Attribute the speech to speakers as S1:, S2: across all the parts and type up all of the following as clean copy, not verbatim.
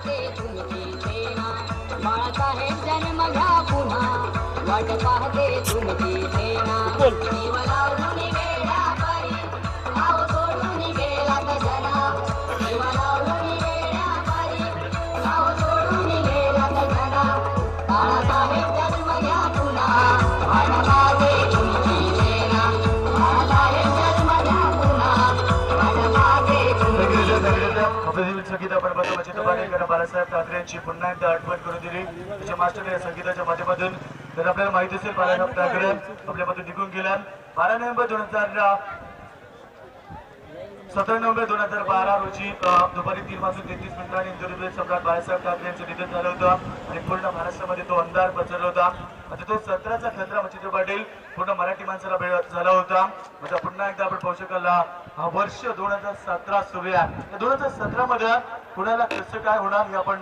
S1: पाहते तुमची सेना बाळासाहेब जन्म घ्या पुन्हा वाट पाहते तुमची सेना जीव लावून गेल्या परी गाव सोडून गेला जना जीव लावून गेल्या परी गाव सोडून गेला जना बाळासाहेब जन्म घ्या पुन्हा वाट पाहते तुमची सेना बाळासाहेब जन्म घ्या पुन्हा वाट पाहते तुमची
S2: संगीत आपण बघतो बाळासाहेब ठाकरे यांची पुन्हा एकदा आठवण करून दिली त्याच्या मास्टर या संगीताच्या माध्यमातून तर आपल्याला माहिती असेल बाळासाहेब ठाकरे आपल्यामधून निघून गेल्या 12 नोव्हेंबर 17 नोव्हेंबर 2012 रोजी दुपारी 3:33 इंदोरीतील सम्राट बाळासाहेब ठाकरे यांचं निधन झालं होतं आणि पूर्ण महाराष्ट्रामध्ये तो अंधार पसरला होता. आता तो 17चा खतरा चित्रपटातील पूर्ण मराठी माणसाला झाला होता. म्हणजे पुन्हा एकदा आपण पाहू शकाल हा वर्ष 2017 सुरू आहे. 2017 मध्ये कुणाला कसं काय होणार हे आपण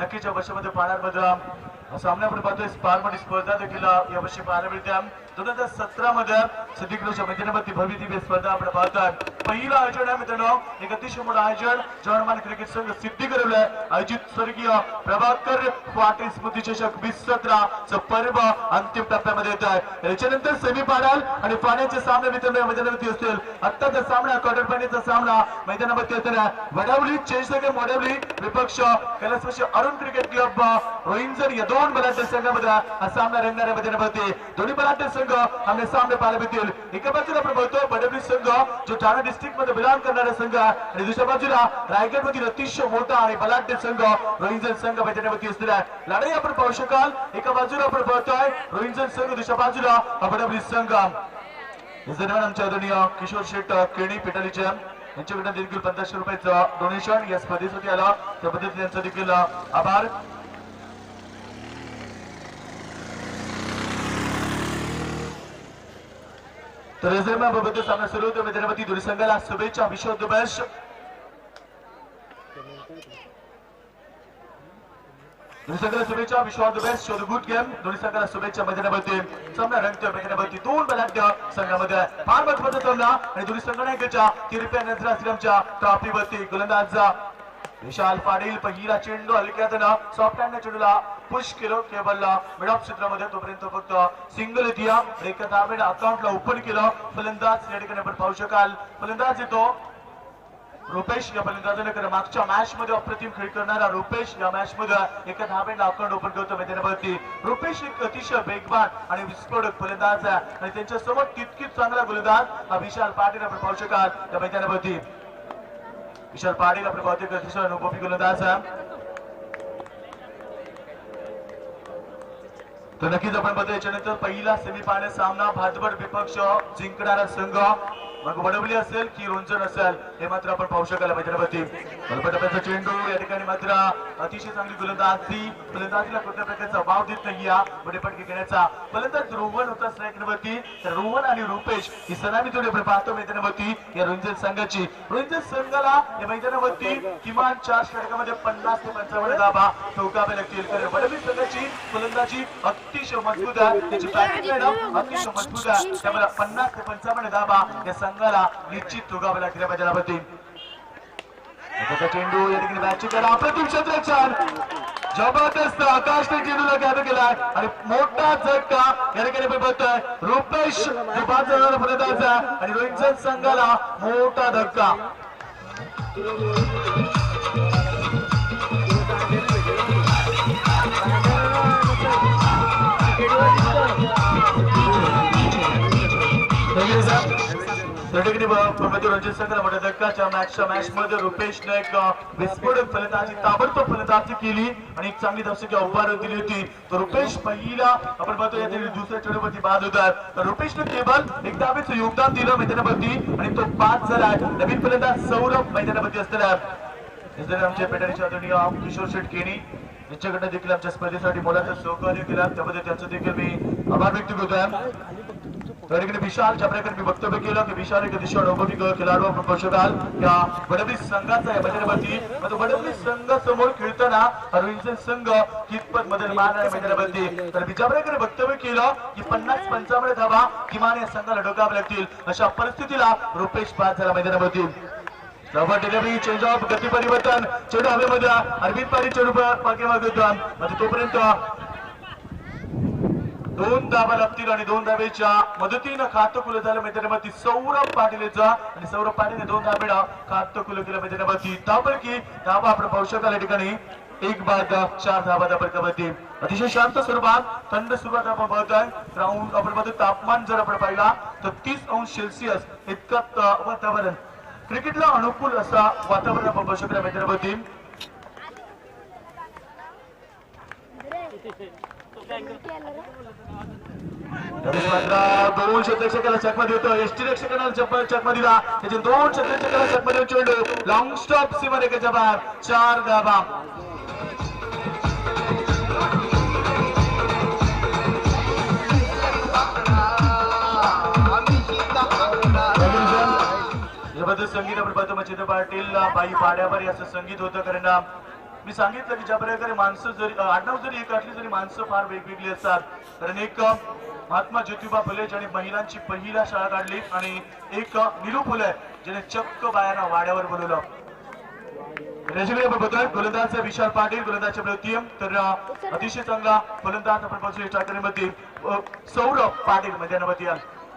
S2: नक्कीच या वर्षामध्ये पाहणार मध्ये सामने आपण पाहतोय स्पर्धा स्पर्धा देखील या वर्षी पाहायला मिळते. 2017 मध्ये सिद्धिकृष्ण मैदानावरती भव्य दिव्य स्पर्धा आपण पाहतोय. पहिलं आयोजन आहे मित्रांनो एक अतिशय मोठं आयोजन जवानमान क्रिकेट संघ सिद्धी करवलंय आयोजित स्वर्गीय प्रभाकर पाटील स्मृती चषक 2017 पर्व अंतिम टप्प्यामध्ये येत आहे. याच्यानंतर सेमी फायनल आणि फायनलचे सामने मित्रांनो मैदानावरती असतील. आत्ताचा सामना क्वार्टर फायनलचा सामना मैदानावरती येताना वडावली चेंजनगर मोडवली विपक्ष कैलासवासी अरुण क्रिकेट क्लब रोहिंजन या दोन बलाढ्य संघामध्ये हा सामना रंगणाऱ्या मैदानावरती दोन्ही बलाढ्य संघ आमने सामने पाहायला मिळतील. एका बाजूला आपण बघतो बडवली संघ जो ठाणे डिस्ट्रिक्ट मध्ये बिलॉंग करणारा संघ आणि दुसऱ्या बाजूला रायगड मधील अतिशय मोठा आणि बलाढ्य संघ रोहिंजन संघ मैदानावरती असलेला लढाई आपण पाहू शकाल. एका बाजूला आपण पाहतोय रोहिंजन संघ दुसऱ्या बाजूला बडवली संघ. आमच्या आदरणीय किशोर शेठ केणी पिटालीचे यांच्याकडे देखील 1500 रुपयाचं डोनेशन या स्पर्धेसाठी आलं त्या पद्धतीने त्यांचा देखील आभार. तर रिझर्व्ह सामना सुरू होतो मैदानावरती दोन्ही संघाला शुभेच्छा. Wish all the best. दोन्ही संघाला शुभेच्छा. Wish all the best. Show the good game. दोन्ही संघाला शुभेच्छा. मैदानावरती सामना रंगतोय. मैदानावरती दोन बलाढ्य संघामध्ये फार महत्वाचा सामना आणि दोन्ही संघाच्या 3 रुपया नजरा श्रीरामच्या ट्रॉफीवरती गोलंदाज विशाल पाटील पहिला चेंडू हलक्यातनं सॉफ्ट हँड चेंडूला पुश केलं केवळ मिड ऑफ क्षेत्रामध्ये तोपर्यंत फक्त सिंगल दिया एका धावेड अकाउंटला ओपन केलं. फलंदाज या ठिकाणी आपण पाहू शकाल फलंदाज येतो रुपेश या फलंदाजाने मागच्या मॅच मध्ये अप्रतिम खेळ करणारा रुपेश या मॅच मध्ये एका धावेला अकाउंट ओपन करतो मैदानावरती. रुपेश एक अतिशय वेगवान आणि विस्फोटक फलंदाज आहे आणि त्यांच्या समोर तितकीच चांगला गोलंदाज हा विशाल पाटील आपण पाहू शकाल या मैदानावरती. विशाल पाटील आपल्या बहुतेक अतिशय अनुभवी गोलंदाज आहे. तर नक्कीच आपण बघतो याच्यानंतर पहिला सेमीफायनल सामना भाजपड विपक्ष जिंकणारा संघ मग वडवली असेल की रोंजन असेल हे मात्र आपण पाहू शकाल मैदानावरती. टप्प्याचा चेंडू या ठिकाणी मात्र अतिशय चांगली गोलंदाजी फलंदाजीला कोणत्या प्रकारचा वाव देत नाही या बडेपटके घेण्याचा फलंदाज रोहन होता स्ट्राईकवरती. तर रोहन आणि रुपेश ही सलामी जोडी आपण पाहतो मैदानावरती या रोंजन संघाची. रोंजन संघाला या मैदानावरती किमान 4 षटकामध्ये 50 ते 55 धावा ठोकावे लागतील. कारण वडवली संघाची फलंदाजी अतिशय मजबूत आहे त्याची बॅटिंग अतिशय मजबूत आहे त्यामुळे 50 ते 55 धावा या संघाला निश्चित ठोकावे लागतील मैदानावरती. चेंडू या ठिकाणी बॅटची केला अप्रतिम क्षेत्ररक्षण जबरदस्त आकाशने चेंडूला कॅच केलाय आणि मोठा झटका या ठिकाणी आपण बघतोय. रुपेश जो 5 जणांना फलंदाज आहे आणि रोहिंजन संघाला मोठा धक्का. रणजित संघाला मोठ्या धक्काच्या मॅच मध्ये रुपेशने एक विस्फोटक फलंदाजी ताबडतोब फलंदाजी केली आणि एक चांगली दर्शक उभार दिली होती. तर रुपेश पहिला आपण पाहतो या दुसऱ्या चेंडूवरती बाद होतात. तर रुपेशने केवळ एक धावेचं योगदान दिलं मैदानावरती आणि तो 5 झाला. नवीन फलंदाज सौरभ मैदानावरती असलेला आमच्या पेटारीच्या आदरणीय किशोर शेठ केणी यांच्याकडनं देखील आमच्या स्पर्धेसाठी मोलाचं सहकार्य केला त्यामध्ये त्यांचं देखील मी आभार व्यक्त करतोय. विशाल ज्या प्रकारे मी वक्तव्य केलं की विशाल एक अतिशय अनुभवी खेळाडू आपण पाहू शकाल या वडवली संघाचा मैदानावरती. वडवली संघासमोर खेळताना रोहिंजन संघ कितपत मदतमान आहे मैदानावरती. तर मी ज्या प्रकारे वक्तव्य केलं की 50-55 धावा किमान या संघाला डोकावे लागतील अशा परिस्थितीला रुपेश बाद झाला मैदानावरती. जवळ डिलिव्हरी चेंज ऑफ गती परिवर्तन चेंडू हवेमध्ये अरविंद पारी चेंडू पाठीमागे होता म्हणजे तोपर्यंत 2 धावा लागतील आणि 2 धावेच्या मदतीनं खातं खुलं झालं मैदानामध्ये सौरभ पाटीलचा आणि सौरभ पाटीलने 2 धावेला खातं खुलं केलं मैदानामध्ये त्यापैकी धावा आपण पाहू शकाल या ठिकाणी 1 बाद 4 धावा फरकावरती अतिशय शांत स्वरूपात थंड सुरुवात आपण पाहतोय ग्राउंड आपण पाहतो तापमान जर आपण पाहिला तर 30°C इतकं वातावरण क्रिकेटला अनुकूल असा वातावरण आपण पाहू शकतो मैदानावरती दोन क्षेत्ररक्षकाला चकमा देतो एसटी रक्षकाला चकमा दिला त्याचे 2 क्षेत्ररक्षकाला चकमा देऊन चेंडू लॉंग स्टॉप सीमारेषेच्या बाहेर 4 धावा जबरदस्त संगीत आपण पाहतो मच्छिंद्र पाटील बाई पाड्यावर असं संगीत होतं कारण मी सांगितलं की ज्या प्रकारे माणसं जरी आडनाव जरी एक असली तरी माणसं फार वेगवेगळी असतात कारण एक महात्मा ज्योतिबा फुले ज्याने महिलांची पहिला शाळा काढली आणि एक निरू फुले ज्याने चक्क बायांना वाड्यावर बोलवलं रेजिमेंट आपण बघतोय गोलंदाज विशाल पाटील गोलंदाजच्या प्रति तर अतिशय चांगला गोलंदाज आपण पाहतो टाकण्यामध्ये सौरभ पाटील मैदानामध्ये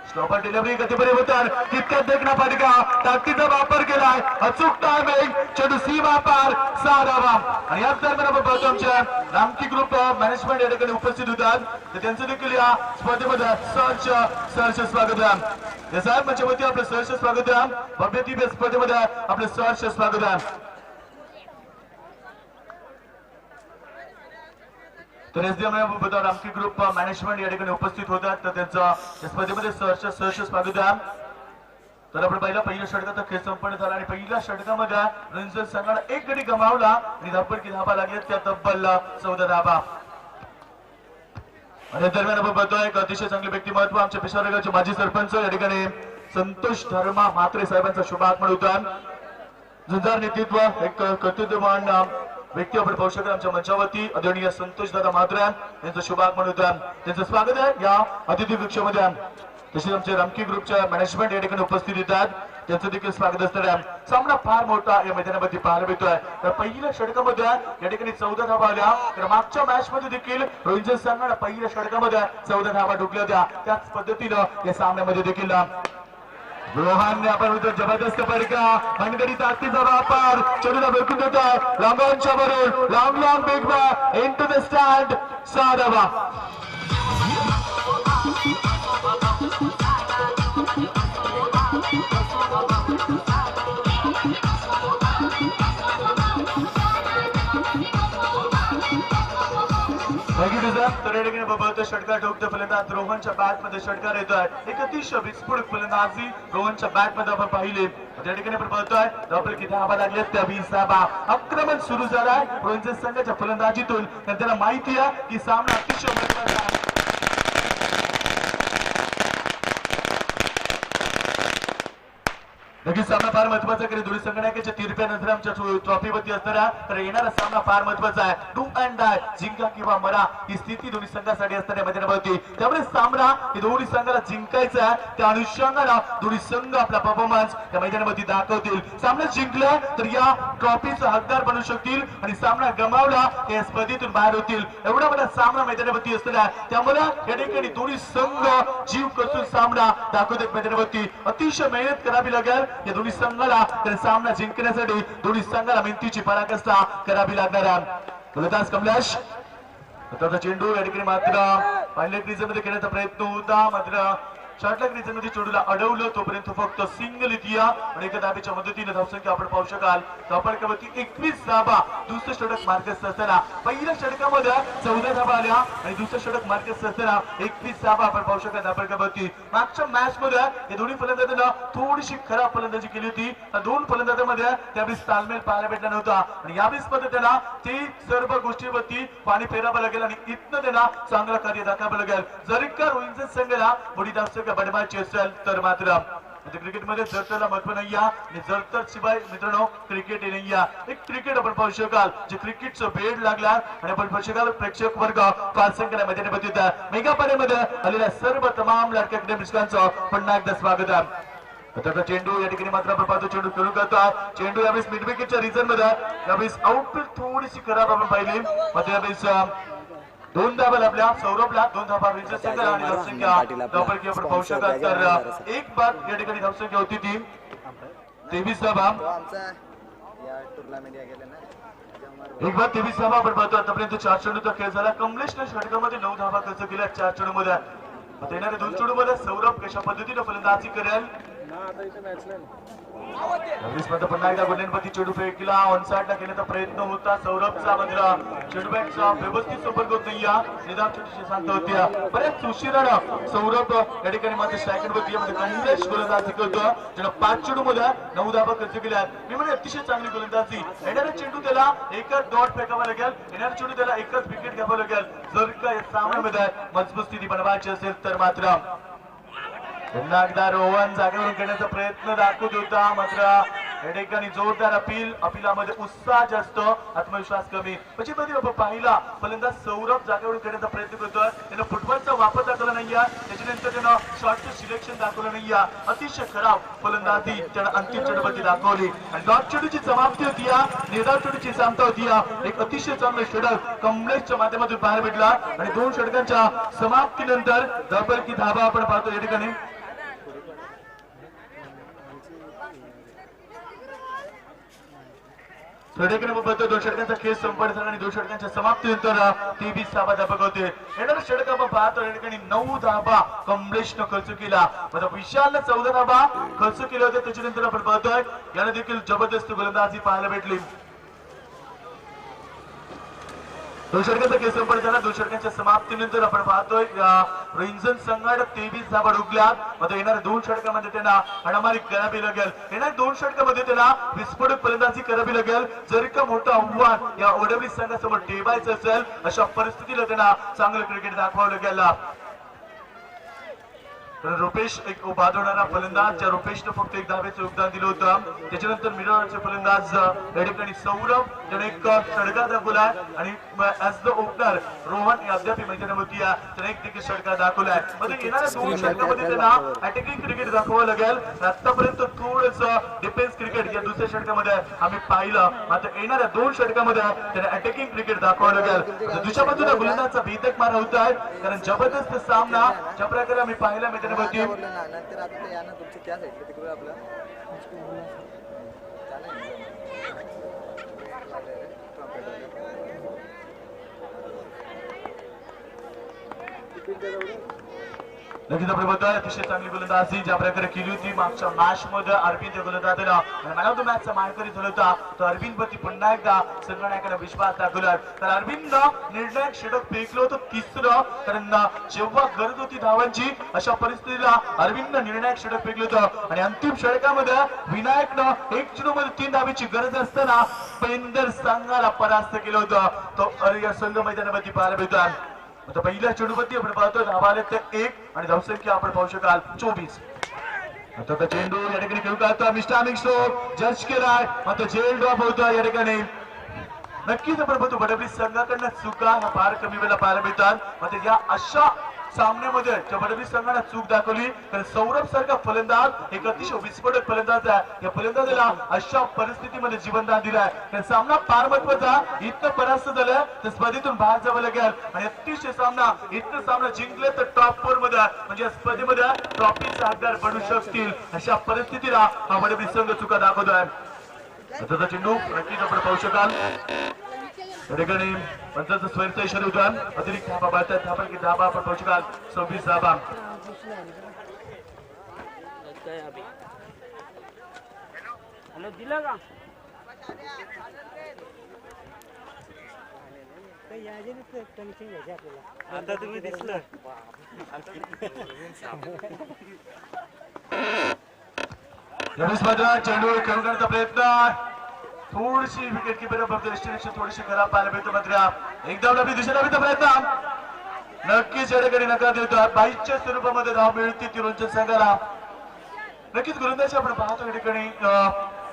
S2: स्टॉपर डिलिव्हरी गती परिवर्तन तितक्यात देखना पाटिका ताकदीचा वापर केलाय अचूक टायमिंग चेंडू सीमा पार 6 धावा आणि याच दरम्यान आपण पाहतो आमच्या रामकी ग्रुप मॅनेजमेंट या ठिकाणी उपस्थित होतात तर त्यांचं देखील या स्पर्धेमध्ये सहर्ष स्वागत आहे साहेब म्हणजे वती आपलं सहर्ष स्वागत आहे भव्य दिव्य स्पर्धेमध्ये आपलं सहर्ष स्वागत आहे तर एसडीएम रामकी ग्रुप मॅनेजमेंट या ठिकाणी उपस्थित होतात तर त्यांचा स्पर्धेमध्ये सहर्ष स्वागत आहे तर आपण पहिल्या षटकाचा खेळ संपन्न झाला आणि पहिल्या षटकामध्ये रंजन संघाला 1 गडी गमावला आणि धापडकी धाबा लागले त्या तब्बल 14 धाबा आणि दरम्यान आपण बघतोय एक अतिशय चांगले व्यक्तिमत्व आमच्या पेशावरगावचे माजी सरपंच या ठिकाणी संतोष धर्मा म्हात्रे साहेबांचा शुभ आगमन होता जुंजार नेतृत्व एक कर्तृत्ववान व्यक्ती आपण पाहू शकतो आमच्या मंचावरती आदरणीय संतोष दादा म्हात्रे यांचं शुभ आगमन होतं त्यांचं स्वागत आहे या अतिथी कक्षामध्ये तसेच आमच्या रामकी ग्रुपच्या मॅनेजमेंट या ठिकाणी उपस्थित येतात त्यांचं देखील स्वागत असणार आहे सामना फार मोठा या मैदानामध्ये पाहायला मिळतोय तर पहिल्या षटकामध्ये या ठिकाणी 14 धावा आल्या तर मागच्या मॅच मध्ये देखील रोहिंजन संघाला पहिल्या षटकामध्ये 14 धावा ठोकल्या होत्या त्याच पद्धतीनं या सामन्यामध्ये देखील रोहनने आपण जबरदस्त फटका मनगडी ताकदीचा वापर चेंडूला बेकून देतो लॉंगॉनच्या वरून long big ball into the stand 6 धावा षटकार ठोकतो फलंदाज रोहनच्या बॅट मध्ये षटकार येतोय एक अतिशय विस्फोटक फलंदाजी रोहनच्या बॅट मध्ये आपण पाहिले त्या ठिकाणी आपण पाहतोय आपल्याला किती धावा लागल्यात त्या 20 धावा आक्रमण सुरू झालाय रोहनच्या संघाच्या फलंदाजीतून त्यांना माहिती आहे की सामना अतिशय महत्त्वाचा आहे नक्कीच सामना फार महत्वाचा आहे दोन्ही संघटनाच्या तिरप्यानंतर आमच्या ट्रॉफीवरती असणारा तर येणारा सामना फार महत्वाचा आहे डू अँड डाय जिंका किंवा मरा ही स्थिती दोन्ही संघासाठी असणाऱ्या मैदानावरती त्यामुळे सामना हे दोन्ही संघाला जिंकायचा आहे त्या अनुषंगाने दोन्ही संघ आपला परफॉर्मन्स या मैदानावरती दाखवतील सामना जिंकला तर या ट्रॉफीचा हकदार बनू शकतील आणि सामना गमावला या स्पर्धेतून बाहेर होतील एवढा मोठा सामना मैदानावरती असणार आहे त्यामुळे या ठिकाणी दोन्ही संघ जीव कसून सामना दाखवतात मैदानावरती अतिशय मेहनत करावी लागेल या दोन्ही संघाला तर सामना जिंकण्यासाठी दोन्ही संघाला मेहनतीची पराकाष्ठा करावी लागणार आहे गोलंदाज कमलेश आता चेंडू या ठिकाणी मात्र पहिल्या क्रीजमध्ये खेळण्याचा प्रयत्न होता मात्र शॉर्टलॅग रिजन मध्ये चेंडूला अडवलं तोपर्यंत फक्त सिंगल इतिया आणि एका धाबेच्या मदतीने धावसंख्या आपण पाहू शकाल धावफलकावरती 21 धाबा दुसरं षटक मार्गस्थ असताना पहिल्या षटकामध्ये 14 धाबा आल्या आणि दुसरं षटक मार्गस्थ असताना 21 धाबा आपण पाहू शकाल धावफलकावरती मागच्या मॅच मध्ये या दोन्ही फलंदाजांना थोडीशी खराब फलंदाजी केली होती दोन फलंदाजांमध्ये त्यावेळेस तालमेल पाहायला भेटला नव्हता आणि यावेळेस मध्ये त्यांना ते सर्व गोष्टीवरती पाणी फेरावं लागेल आणि इथनं त्यांना चांगलं कार्य दाखवावं लागेल जरी का रोहिंजन संघाला मोठी धावसंख्या बनवायची असेल तर मात्र क्रिकेटमध्ये जरतरला महत्व नाही आणि जरतर शिवाय मित्रांनो क्रिकेट हे नाही एक क्रिकेट आपण पाहू शकाल जे क्रिकेटचं वेळ लागला आणि आपण पाहू शकाल प्रेक्षक वर्ग फार संख्येने मैदानामध्ये होता मेगा पाड्यामध्ये आलेल्या सर्व तमाम लाडक्या क्रीडाप्रेक्षकांचं पुन्हा एकदा स्वागत आहे आता चेंडू या ठिकाणी मात्र आपण पाहतो चेंडू खेळू करता चेंडू यावेळेस मिड विकेटच्या रिझन मध्ये यावेळेस आउटफील्ड थोडीशी खराब आपण पाहिली मध्ये यावेळेस 2 धाबा लाभल्या सौरभला 2 धाबा विजय संघाला आणि धावसंख्या धावपैकी आपण पाहू शकाल तर एक बाद या ठिकाणी धावसंख्या होती ती 23 धाबा एक बाद 23 धाबा आपण पाहतो आतापर्यंत 4 चेंडूचा खेळ झाला कमलेशने षटकामध्ये 9 धाबा खर्च केल्या 4 चेंडूमध्ये आता येणाऱ्या 2 चेंडूमध्ये सौरभ कशा पद्धतीने फलंदाजी करेल पुन्हा एकदा गोलंदाजी चेंडू फेकला ऑनसाइडला घेण्याचा प्रयत्न होता सौरभचा मात्र चेंडू बॅटचा व्यवस्थित संपर्क होत नाही निदान चेंडूची शांत होती बऱ्याच उशिरानं सौरभ या ठिकाणी मात्र स्ट्रायकर वरती मध्ये कमलेश गोलंदाजी करतो ज्याला 5 चेंडू मध्ये 9 धाबा खर्च केल्या मी म्हणजे अतिशय चांगली गोलंदाजी येणारा चेंडू त्याला एकच डॉट फेकावा लागेल येणारा चेंडू त्याला एकच विकेट घ्यावं लागेल जर का या सामन्यामध्ये मजबूत स्थिती बनवायची असेल तर मात्र पुन्हा एकदा रोहन जागेवरून खेळण्याचा प्रयत्न दाखवत होता मात्र या ठिकाणी जोरदार अपिलामध्ये उत्साह जास्त आत्मविश्वास कमी म्हणजे आपण पाहिला फलंदाज सौरभ जागेवरून खेळण्याचा प्रयत्न करतोय त्यानं फुटबॉलचा वापर दाखवला नाहीये त्याच्यानंतर त्यानं शॉटचं सिलेक्शन दाखवलं नाहीये अतिशय खराब फलंदाजी त्यानं अंतिम चेंडूवरती दाखवली आणि डॉट चेंडूची समाप्ती होती निर्धाव चेंडूची सांगता होती एक अतिशय चांगलं षटक कमलेशच्या माध्यमातून बाहेर भेटला आणि 2 षटकांच्या समाप्तीनंतर डबल की धाबा आपण पाहतो या ठिकाणी बघतो 2 षटकांचा खेळ संपन्न झाला आणि 2 षटकांच्या समाप्तीनंतर 23 धाबा धाबक होते येणारा षटक आपण पाहतो या ठिकाणी 9 धाबा कमलेशनं खर्च केला म्हणजे विशालनं 14 धाबा खर्च केले होते त्याच्यानंतर आपण पाहतोय याला देखील जबरदस्त गोलंदाजी पाहायला भेटली 2 षटकांचा खेळ संपन्न झाला 2 षटकांच्या समाप्तीनंतर आपण पाहतोय रिंजन संघात 23 धाबा डुकल्यात मध्ये येणाऱ्या 2 षटकामध्ये त्यांना हाणामारी करावी लागेल येणाऱ्या 2 षटकामध्ये त्याला विस्फोटक फलंदाजी करावी लागेल जर का मोठं आव्हान या ओडब्ल्यू संघासमोर ठेवायचं असेल अशा परिस्थितीला त्यांना चांगलं क्रिकेट दाखवावं लागेल रुपेश एक बाद होणारा फलंदाज ज्या रुपेशनं फक्त 1 धाब्याचं योगदान दिलं होतं त्याच्यानंतर मिडलचे फलंदाज या ठिकाणी सौरभ त्याने एक षटकार दाखवलाय आणि ऍज द ओपनर रोहन अद्याप मैदानावरती त्याने एक देखील षटकार दाखवलाय मध्ये येणाऱ्या 2 षटकामध्ये त्यांना अटॅकिंग क्रिकेट दाखवावं लागेल आतापर्यंत थोडस डिफेन्स क्रिकेट या दुसऱ्या षटकामध्ये आम्ही पाहिलं मात्र येणाऱ्या 2 षटकामध्ये त्यांना अटॅकिंग क्रिकेट दाखवावं लागेल दुसऱ्या बाजूला गोलंदाजचा भेदक मारा होत आहे कारण जबरदस्त सामना ज्या प्रकारे आम्ही पाहिला मैदानावरती
S3: नंतर आता या ना तुमच्या त्या साईडला तिकडे आपलं
S2: नक्कीच आपण बघतोय अतिशय चांगली गोलंदाजी ज्या प्रकारे केली होती मागच्या मॅच मध्ये अरविंद गोलंदाजीला मॅन ऑफ द मॅचचा मानकरी झाला होता तर अरविंद वरती पुन्हा एकदा संघटनाकडे विश्वास दाखवला तर अरविंद निर्णायक षटक फेकलं होतं 3रं कारण जेव्हा गरज होती धावांची अशा परिस्थितीला अरविंद निर्णायक षटक फेकलं होतं आणि अंतिम षटकामध्ये विनायकनं 1 चेंडूमध्ये 3 धावेची गरज असताना पेंदर संघाला परास्त केलं होतं तो या संघ मैदानावरती पाहायला मिळतो आता पहिल्या चेंडूवरती आपण पाहतो धावा आले तर 1 आणि धावसंख्या आपण पाहू शकाल 24 आता चेंडू या ठिकाणी खेळू का मिस्टामिक स्ट्रोक जज केलाय मात्र जेल ड्रॉप होतो या ठिकाणी नक्कीच आपण पाहतो बडबडी संघाकडनं चुका ह्या फार कमी वेळेला पाहायला मिळतात मात्र या अशा सामन्यामध्ये बडबडी संघाने चूक दाखवली तर सौरभ सारखा फलंदाज एक अतिशय विस्फोटक फलंदाज आहे या फलंदाजाला अशा परिस्थितीमध्ये जीवनदान दिलाय तर सामना फार महत्वाचा इतकं परास्त झालं तर स्पर्धेतून बाहेर जावं लागेल आणि अतिशय इतकं सामना जिंकले तर टॉप 4 मध्ये म्हणजे या स्पर्धेमध्ये ट्रॉफीचा हकदार बनू शकतील अशा परिस्थितीला हा बडबडी संघ चुका दाखवतोय त्याचा चेंडू नक्कीच आपण पाहू शकाल या ठिकाणी पंचाचा स्वैरचा इशारा होता अतिरिक्त धाबा बाळतात धाबांकी धाबा आपण पाहू शकाल 26 धाबा
S4: हॅलो दिला का आता तुम्ही दिसलं
S2: चेंडू खेळून करण्याचा प्रयत्न थोडीशी विकेट किपर डेस्टिनेशन थोडीशी खराब पाहायला मिळतं मात्र एकदा डबी दिशेला प्रयत्न नक्कीच या ठिकाणी नकार देतो 22च्या स्वरूपामध्ये धाव मिळते तिरुंच्या संघाला नक्कीच गोलंदाजी आपण पाहतो या ठिकाणी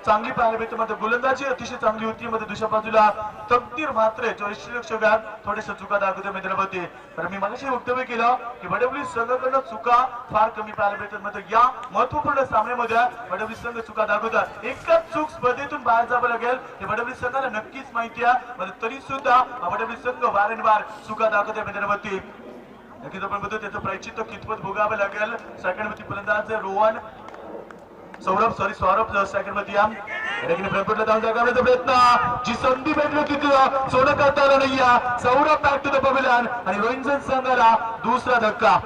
S2: चांगली पाहायला मिळते. मात्र गोलंदाजी अतिशय चांगली होती. मध्ये दुसऱ्या बाजूला तकदीर मात्र यष्टीरक्षकात थोडेसे चुका दाखवते मित्रांमध्ये. तर मी मगाशी वक्तव्य केलं की वडवली संघाकडनं चुका फार कमी पाहायला मिळतात. मात्र या महत्वपूर्ण सामन्यामध्ये वडवली संघ चुका दाखवतात. एकच चूक स्पर्धेतून बाहेर जावं लागेल हे वडवली संघाला नक्कीच माहिती आहे. मात्र तरी सुद्धा वडवली संघ वारंवार चुका दाखवते मित्रांमध्ये. नक्कीच आपण बघतो त्याचं प्रायश्चित्त कितपत भोगावं लागेल. सेकंड मध्ये फलंदाज रोहन सौरभ सेकंड मध्ये फ्रंटफुटला जाऊन जागवण्याचा प्रयत्न. जी संधी भेटली होती सोडं करता आलं नाही. Saurabh back to the pavilion आणि रोहिंजन संघाला दुसरा धक्का.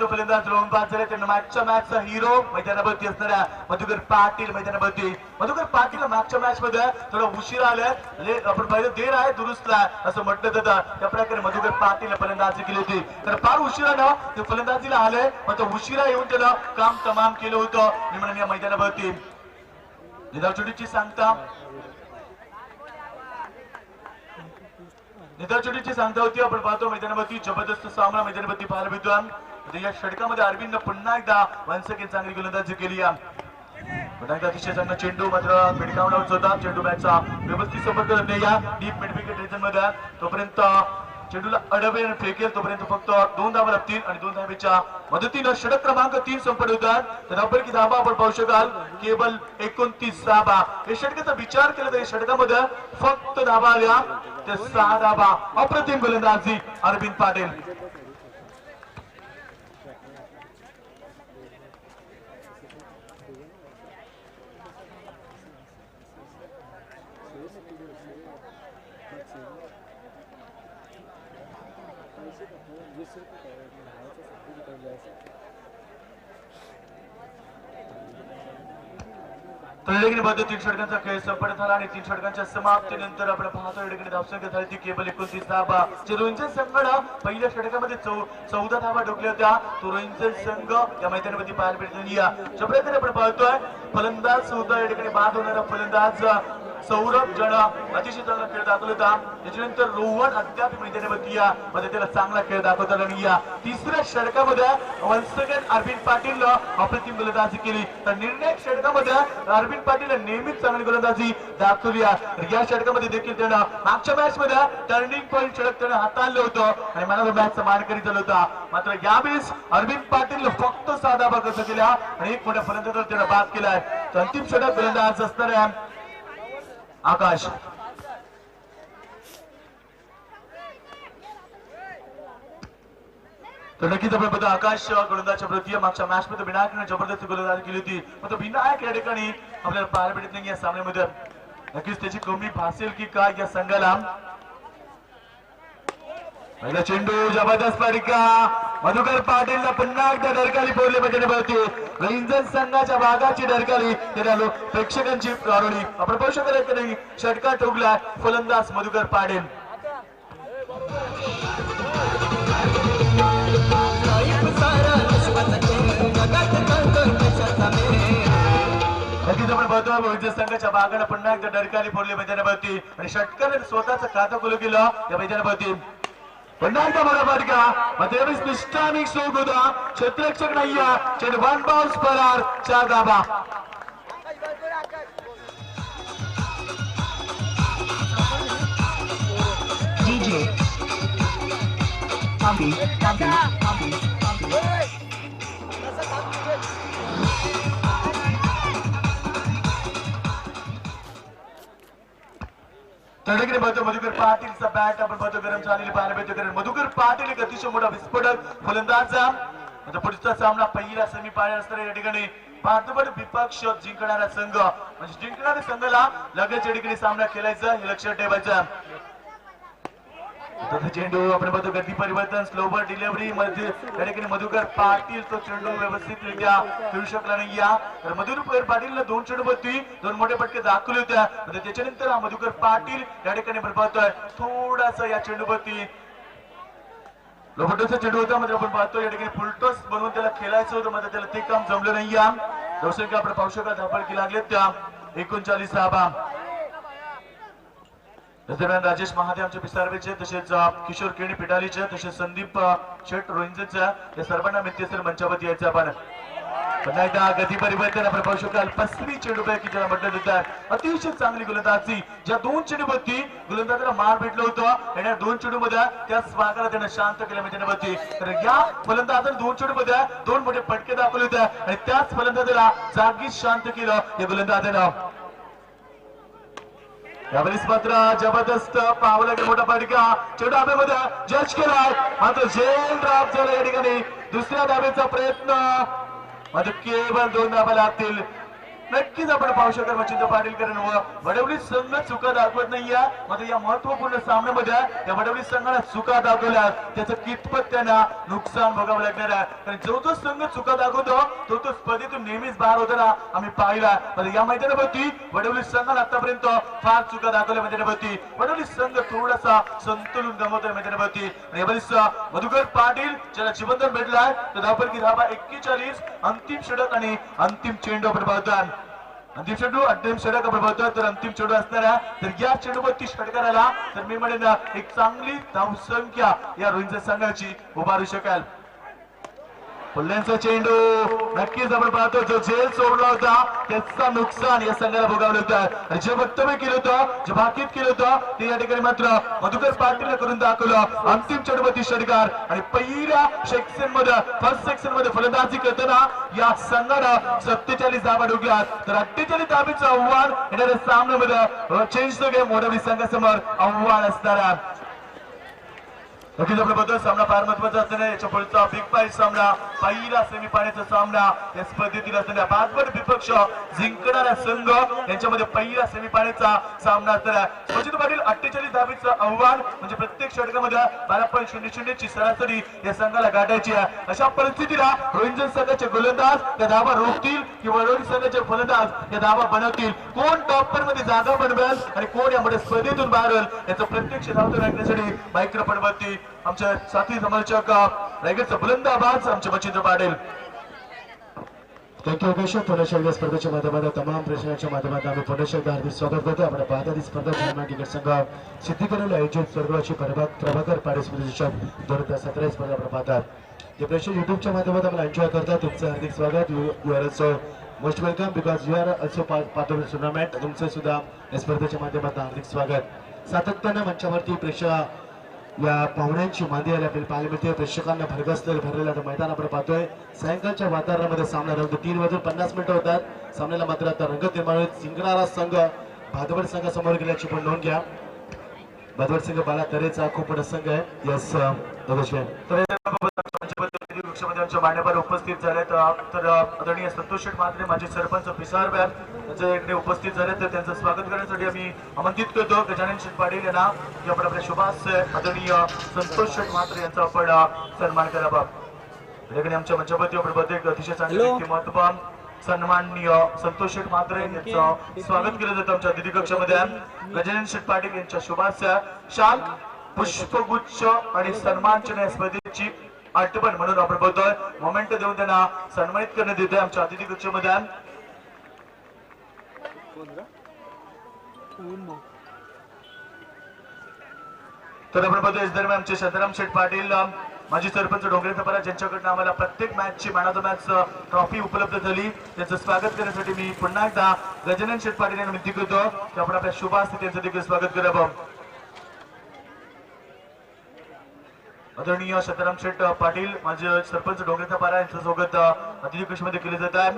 S2: फलंदाज रोहन पाचरे त्यांना मागच्या मॅचचा हिरो मैदानावरती असणाऱ्या मधुकर पाटील मैदानावरती. मधुकर पाटील मागच्या मॅच मध्ये थोडा उशिरा आलाय. आपण पाहिलं देर आहे दुरुस्तला असं म्हटलं जातं. त्या प्रकारे मधुकर पाटील फलंदाजी केली होती. तर फार उशिरा ना ते फलंदाजीला आलंय. मात्र उशिरा येऊन त्याला काम तमाम केलं होतं मी म्हणून या मैदानावरती. निधावचोटीची सांगता होती. आपण पाहतो मैदानावरती जबरदस्त सामना मैदानावरती पाहायला मिळतो. या षटकामध्ये अरविंदनं पुन्हा एकदा वन्स अगेन चांगली गोलंदाजी केली. पुन्हा एकदा अतिशय चांगला चेंडू मात्र मिडकाउंट होता. चेंडू मॅचचा व्यवस्थित संपर्क या डीप मिड विकेट रिजन मध्ये. तोपर्यंत चेंडूला अडवे फेकेल तोपर्यंत फक्त 2 धावा लागतील आणि 2 धावेच्या मदतीनं षटक क्रमांक 3 संपत होतात. तर नंबर की धावा आपण पाहू शकाल केवळ 29 धावा. या षटकाचा विचार केला तर षटकामध्ये फक्त धावा आल्या त्या 6 धावा. अप्रतिम गोलंदाजी अरविंद पाटील. तर 3 षटकांचा खेळ संपन्न झाला आणि 3 षटकांच्या समाप्तीनंतर आपण पाहतो इकडे धावसंख्या झाली ती केवळ 29 धावा. जे रोहिंजन संघानं पहिल्या षटकामध्ये 14 धावा ठोकल्या होत्या. तो रोहिंजन संघ या मैदानामध्ये पाहायला मिळतो. ज्या प्रकारे आपण पाहतोय फलंदाज सुद्धा या ठिकाणी बाद होणारा फलंदाज सौरभ ज्यानं अतिशय चांगला खेळ दाखवला होता. त्याच्यानंतर रोहन अद्याप मैदानावरती मध्ये त्याला चांगला खेळ दाखवता आला. या तिसऱ्या षटकामध्ये वन्स अगेन अरविंद पाटील अप्रतिम गोलंदाजी केली. तर निर्णायक षटकामध्ये अरविंद पाटील नेहमीच चांगली गोलंदाजी दाखवली. या षटकामध्ये देखील त्यानं मागच्या मॅच मध्ये टर्निंग पॉईंट षटक त्यानं हाताळलं होतं आणि मला मॅचचा मानकरी झाला होता. मात्र यावेळेस अरविंद पाटील फक्त 6 धावा खर्च केल्या आणि एक मोठ्या फलंदाजाला त्यानं बाद केलाय. तर अंतिम षटक गोलंदाज असणाऱ्या आकाश. तर नक्कीच आपण बघतो आकाश गोलंदाजच्या प्रती मागच्या मॅच मध्ये विनायकने जबरदस्त गोलंदाजी केली होती. मात्र विनायक या ठिकाणी आपल्याला पाहायला भेटत नाही या सामन्यामध्ये. नक्कीच त्याची कमी भासेल की काय या संघाला. पहिला चेंडू जबरदस्त फटका. मधुकर पाटीलला पुन्हा एकदा डरकाली फोडली मैदानावरती. रोहिंजन संघाच्या भागाची डरकाली त्याला प्रेक्षकांची आरोळी आपण पाहू शकत नाही. षटका ठोकला फलंदाज मधुकर पाटील. नक्कीच आपण पाहतो रोहिंजन संघाच्या भागाला पुन्हा एकदा डरकाली फोडली मैदानावरती आणि षटकाने स्वतःचं खातं खुलं केलं या मैदानावरती. पुन्हा एकदा बरोबर फटका. मात्र निष्ठानिक सोग होता. क्षेत्ररक्षक नाहीये. चेंडू 1 बाउन्स फरार 4 धावा. तडकडे बघतो मधुकर पाटीलचा बॅट आपण बघतो गरम झालेली पाहायला मिळतो. कारण मधुकर पाटील एक अतिशय मोठा विस्फोटक फलंदाज. आता पुढचा सामना पहिला सेमी फायनल असणाऱ्या या ठिकाणी भारतावर विपक्ष जिंकणारा संघ म्हणजे जिंकणाऱ्या संघाला लगेच या ठिकाणी सामना खेळायचा हे लक्षात ठेवायचं. तर चेंडू आपण बघतो गती परिवर्तन स्लोवर डिलिव्हरी मध्ये त्या ठिकाणी मधुकर पाटील तो चेंडू व्यवस्थितरित्या खेळू शकला नाही या तर मधुकर पाटीलला 2 चेंडूवरती 2 मोठे फटके दाखवले होत्या त्याच्यानंतर हा मधुकर पाटील या ठिकाणी बरबावतोय थोडासा या चेंडूवरती लोफटोचा चेंडू होता मात्र आपण पाहतो या ठिकाणी फुलटॉस बनवून त्याला खेळायचं होतं मात्र त्याला ते काम जमलं नाही या दर्शक आपण पाहू शकता धापडकी लागलेत त्या 39 धावा दरम्यान राजेश महादेव आमचे पिसारवेचे तसेच किशोर केणी पिटालीचे तसेच संदीप शेट रोहिंजेच्या या सर्वांना मित्रसर मंचावरती यायचं आपण पुन्हा एकदा गती परिवर्तन आपण पाहू शकाल 35 चेंडूपैकी ज्याला म्हटलं जातं अतिशय चांगली गोलंदाजी ज्या 2 चेंडूवरती गोलंदाजाला मार भेटलं होतं आणि या 2 चेंडूमध्ये त्या स्वागताला त्यानं शांत केलं मैदानावरती तर या फलंदाजाने 2 चेंडूमध्ये 2 मोठे फटके दाखवले होते आणि त्याच फलंदाजाला जागीच शांत केलं या गोलंदाजानं यावेळेस मात्र जबरदस्त पावला मोठा फटका चेंडू हवेमध्ये जज केलाय मात्र झेल ड्रॉप झाला या ठिकाणी दुसऱ्या धावेचा प्रयत्न मात्र केवळ 2 धावा लागतील नक्कीच आपण पाहू शकाल मच्छिंद्र पाटील कारण वडवली संघ चुका दाखवत नाहीये मात्र या महत्वपूर्ण सामन्यामध्ये या वडवली संघाला चुका दाखवल्या त्याचं कितपत त्यांना नुकसान भोगावं लागणार आहे कारण जो संघ चुका दाखवतो तो स्पर्धेतून नेहमीच बाहेर होताना आम्ही पाहिला या मैदानावरती वडवली संघाला आतापर्यंत फार चुका दाखवल्या मैदानावरती वडवली संघ थोडासा संतुलन गमावतोय मैदानावरती आणि यावेळेस मधुकर पाटील ज्याला जीवनदान भेटलाय तर धावफलकी धावा 41 अंतिम षटक आणि अंतिम चेंडू आपण पाहतात अंतिम षटक आपण पाहतोय तर अंतिम चेंडू असणारा तर या चेंडूवरती षटकार आला तर मी म्हणेन एक चांगली धावसंख्या या रोहिंज संघाची उभारू शकाल पुल्ल्यांचा चेंडू नक्कीच आपण पाहतो जो झेल सोडला होता त्याचा नुकसान या संघाला भोगावलं होतं जे वक्तव्य केलं होतं जे भाकीत केलं होतं ते या ठिकाणी मात्र मधुकर पाटील करून दाखवलं अंतिम चेंडूवरती षटकार आणि पहिल्या सेक्शन मध्ये फर्स्ट सेक्शन मध्ये फलंदाजी करताना या संघानं 47 धावा ठोकल्या तर 48 धावेचं आव्हान येणाऱ्या सामन्यामध्ये चेंज द गेम वडवली संघासमोर आव्हान असणार आहे नक्कीच आपण बघतो सामना फार महत्वाचा असताना याच्या पुढचा बिग फाईट सामना पहिला सेमीफायनलचा सामना या स्पर्धेतील असणाऱ्या बादबड विपक्ष जिंकणारा संघ यांच्यामध्ये पहिला सेमीफायनलचा सामना असणार आहे मच्छिंद्र पाटील 48 धावेचं आव्हान म्हणजे प्रत्येक षटकामध्ये 12.00 ची सरासरी या संघाला गाठायची आहे अशा परिस्थितीला रोहिंज संघाचे गोलंदाज त्या धावा रोखतील किंवा वडवली संघाचे फलंदाज या धावा बनवतील कोण टॉपर मध्ये जागा बनवेल आणि कोण यामध्ये स्पर्धेतून बाहेर होईल याचं प्रत्यक्ष धावतो राखण्यासाठी मायक्रोफोन वरती आमच्या साथी समालोचक रायगडचा बुलंदाबाज आमचे मच्छिंद्र पाटील
S5: थँक्यू अपेक्षा पुणे शहर स्पर्धेच्या माध्यमातून तमाम प्रेक्षकांच्या माध्यमातून आम्ही पुणे शहर हार्दिक स्वागत करतो आपण पाहता ती स्पर्धा क्रिकेट संघ सिद्धीकरण आयोजित स्पर्धेची प्रभाकर पाडे स्पर्धेच्या 2017 स्पर्धा आपण पाहतात जे प्रेक्षक युट्यूबच्या माध्यमातून आम्हाला एन्जॉय करतात तुमचं हार्दिक स्वागत you are also most welcome because you are also part of the tournament तुमचं सुद्धा या स्पर्धेच्या माध्यमातून हार्दिक स्वागत सातत्यानं मंचावरती प्रेक्षक या पाहुण्यांची मांदी आली आपल्याला पाहायला मिळते प्रेक्षकांना भरलेलं मैदान आपण पाहतोय सायंकाळच्या वातावरणामध्ये सामना रंग 3:50 होतात सामन्याला मात्र आता रंगत निर्माण जिंकणारा संघ भादवड संघासमोर गेल्याची पण नोंद घ्या भादवड संघ बाला तरेचा खूप मोठा संघ आहे यस
S2: आमच्या मान्यवर उपस्थित झाले तर आदरणीय संतोष शेठ म्हात्रे माझे सरपंच पिसार बॅग त्यांच्या इकडे उपस्थित झाले तर त्यांचं स्वागत करण्यासाठी आम्ही आमंत्रित करतो गजानन शेठ पाटील यांना की आपण आपल्या शुभास आदरणीय संतोष शेठ म्हात्रे यांचा आपण सन्मान करावा त्याकडे आमच्या मंचावरती आपण बघतो एक अतिशय चांगले व्यक्तिमत्व सन्माननीय संतोष शेठ म्हात्रे यांचं स्वागत केलं जातं आमच्या अतिथी कक्षामध्ये गजानन शेठ पाटील यांच्या शुभास शाल पुष्पगुच्छ आणि सन्मानचिन्ह स्पर्धेची आठवण म्हणून आपण बोलतोय मोमेंट देऊन त्यांना सन्मानित करण्यात येतोय आमच्या अतिथी कक्षामध्ये तर आपण बघतोय दरम्यान आमचे शांताराम शेठ पाटील माजी सरपंच डोंगरे तपारा ज्यांच्याकडनं आम्हाला प्रत्येक मॅचची man of the match trophy उपलब्ध झाली त्यांचं स्वागत करण्यासाठी मी पुन्हा एकदा गजानन शेठ पाटील यांना विनंती करतो की आपण आपल्या शुभ असते त्यांचं देखील स्वागत करावं आदरणीय शांताराम शेठ पाटील माझे सरपंच डोंगरे तपारा यांचं स्वागत अतिथी कक्षामध्ये केले जात आहे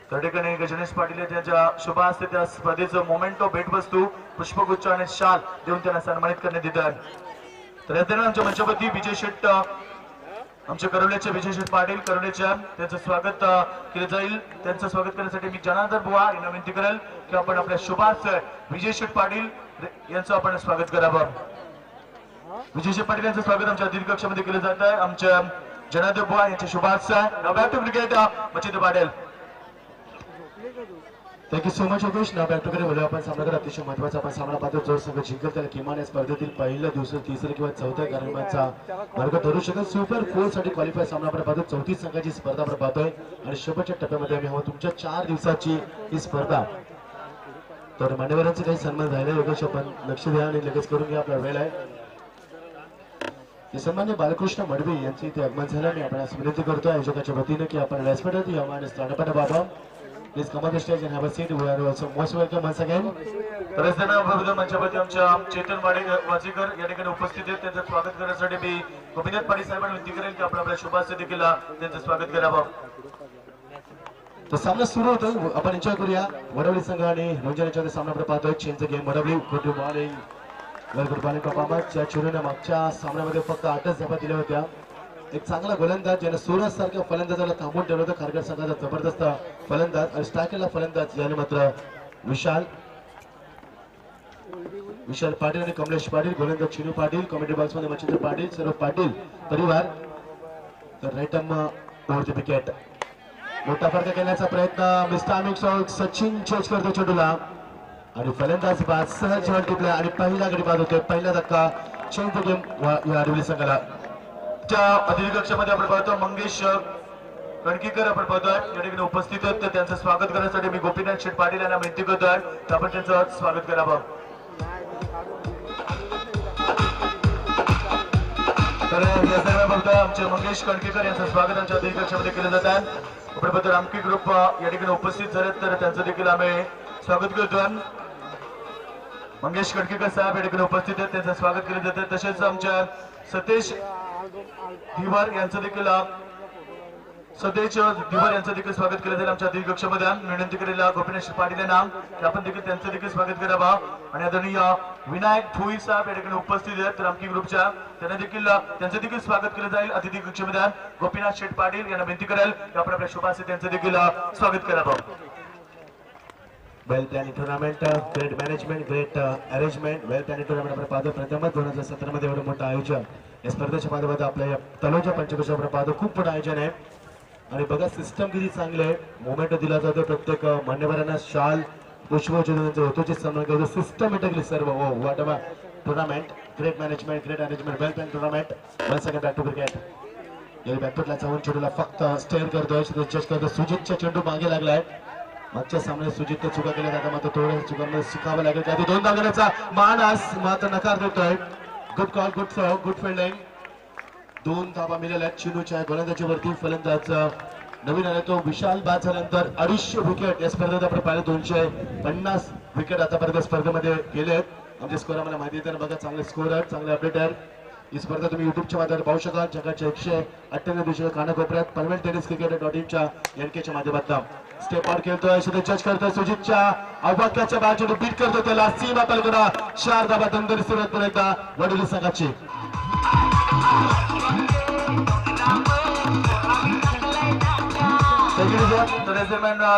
S2: त्या ठिकाणी गणेश पाटील त्यांच्या शुभ असते त्या स्पर्धेचं मोमेंटो भेटवस्तू पुष्पगुच्छ आणि शाल देऊन त्यांना सन्मानित करण्यात येत आहे तर या दरम्यान आमच्या मंचावरती विजय शेठ आमच्या करवल्याचे विजय शेठ पाटील करवल्याच्या त्यांचं स्वागत केलं जाईल त्यांचं स्वागत करण्यासाठी मी जनार्दन बुवा यांना विनंती करेल की आपण आपल्या शुभास विजय शेठ पाटील यांचं आपण स्वागत करावं विजय पाटील यांचं स्वागत आमच्या अतिथी कक्षामध्ये केलं जात आहे. आमच्या जनादेव बुवा यांचे शुभाशय. Now back to cricket Machhindra Patil.
S5: Thank you so much Yogesh. Now back to cricket बोलूया आपण सामनाकडे. अतिशय महत्वाचा आपण सामना पाहतो. जो संघ जिंकेल त्याला किमान या स्पर्धेतील पहिल्या दिवसात तिसऱ्या किंवा चौथ्या क्रमांकाचा मार्ग ठरू शकेल. सुपर 4 साठी क्वालिफाय सामना आपण पाहतो. 34 संघाची स्पर्धा आपण पाहतोय आणि शेवटच्या टप्प्यामध्ये आम्ही आहोत. तुमच्या 4 दिवसाची ही स्पर्धा. तर मान्यवरांचे काही सन्मान झाले योगेश, आपण लक्ष द्या आणि लगेच करून घ्या, आपला वेळ आहे. सन्मान्य बालकृष्ण मडवी यांची इथे आगमन झालं. मी आपल्याला विनंती करतो आयोजकाच्या वतीने की आपण व्यासपीठात या मान स्थानपण बाबा please come on the stage and have a seat. We are also most welcome once again.
S2: प्रधान मंचावरती आमच्या चेतन वाजेकर या ठिकाणी उपस्थित आहेत. त्यांचं स्वागत करण्यासाठी मी गोपीनाथ पाटील साहेबांना विनंती करेल की आपण आपल्या शुभाशय देखील त्यांचं स्वागत करावं.
S5: तो सामना सुरू होतो. आपण एन्जॉय करूया. वडवली संघ आणि रोंजन यांच्यामध्ये सामना आपण पाहतोय. चेंजचं गेम वडवली. Good morning. Well good morning performance. या चिरूने मागच्या सामन्यामध्ये फक्त 8च धावा दिल्या होत्या. एक चांगला गोलंदाज ज्याने सूरज सारख्या फलंदाजाला थांबून ठेवलं होतं. खारघर संघाचा जबरदस्त फलंदाज आणि स्ट्रायकरला फलंदाज याने मात्र विशाल पाटील आणि कमलेश पाटील. गोलंदाज चिनू पाटील. कॉमेडी बॉक्स मध्ये मच्छिंद्र पाटील. सर्व पाटील परिवार. तर राईट ओव्हर द विकेट. मोठा फरक केल्याचा प्रयत्न मिस्टर सचिन चेस करतो चेंडूला आणि फलंदाज बाद सहज झेल टिपल्या आणि पहिला गडी बाद होते. पहिला धक्का चेंज द गेम या अडवली संघाला. त्या अतिथी कक्षामध्ये आपण पाहतो मंगेश कणकीकर आपण पाहतोय या ठिकाणी उपस्थित आहेत. तर त्यांचं स्वागत करण्यासाठी मी गोपीनाथ शेठ पाटील यांना विनंती करतोय तर आपण त्यांचं स्वागत करावं. तर या सर्व बघतोय आमचे मंगेश कणकीकर यांचं स्वागत आमच्या अतिथी कक्षामध्ये केलं जात आहे. आपण पाहतो रामकी ग्रुप या ठिकाणी उपस्थित झालेत तर त्यांचं देखील आम्ही स्वागत करतोय. मंगेश कणकीकर साहेब या ठिकाणी उपस्थित आहेत. त्यांचं स्वागत केलं जातं. तसेच आमच्या सतेज दिवार यांचं देखील स्वागत केलं जाईल आमच्या अतिथी कक्षामध्ये. विनंती करेल गोपीनाथ पाटील यांना की आपण देखील त्यांचं देखील स्वागत करावं. आणि आदरणीय विनायक भोई साहेब या ठिकाणी उपस्थित आहेत रामकी ग्रुपच्या. त्यांचं देखील स्वागत केलं जाईल अतिथी कक्षामध्ये. गोपीनाथ शेठ पाटील यांना विनंती करेल की आपण आपल्या शुभाशय त्यांचं देखील स्वागत करावं. Well planning tournament, great management, great arrangement. Well planning tournament आपण पाहतो. प्रथमच 2017 मध्ये एवढं मोठं आयोजन या स्पर्धेच्या माध्यमातून आपल्या या तलोजा पंचकोशावर आपण पाहतो. खूप मोठं आयोजन आहे आणि बघा सिस्टम किती चांगले आहे. मोमेंट दिला जातो प्रत्येक मान्यवरांना. शाल पुष्पचंद्रांचं होतो सन्मान करतो सिस्टमॅटिकली सर्व. हो whatever tournament, great management, great arrangement, well plan tournament. One second back to cricket. या बॅकफुटला चावून चेंडूला फक्त स्टेअर करतोय. जस्ट करतो. सुजितचा चेंडू मागे लागलाय. मागच्या सामन्यात सुजित चुका केल्या जातात मात्र थोड्या चुकांमध्ये शिकावं लागेल. त्यात 2 धावण्याचा मानस मात्र नकार देतोय. Good call, good fielding. 2 धावा मिळाल्या चिनूच्या गोलंदाजीवरती. फलंदाज नवीन आला तो विशाल बाद झाल्यानंतर 250 विकेट या स्पर्धेत आपण पाहिलं. 250 विकेट आतापर्यंत स्पर्धेमध्ये गेलेत. आमचे स्कोर आम्हाला माहिती आहे. बघा चांगले स्कोर आहेत, चांगले अपडेट आहेत. ही स्पर्धा तुम्ही युट्यूबच्या माध्यमातून पाहू शकाल. जगाच्या 198 देशाच्या कानाकोपऱ्यात पनवेल टेनिस क्रिकेट.in च्या एनकेच्या माध्यमातून स्टेप आउट खेळतोय. जज करतोय. सुजितच्या अवकाशाच्या बाजूने बीट करतो त्याला. सीमा पलकरा 4 धावा. दंदरी सुरुवात पुन्हा एकदा वडोली संघाची.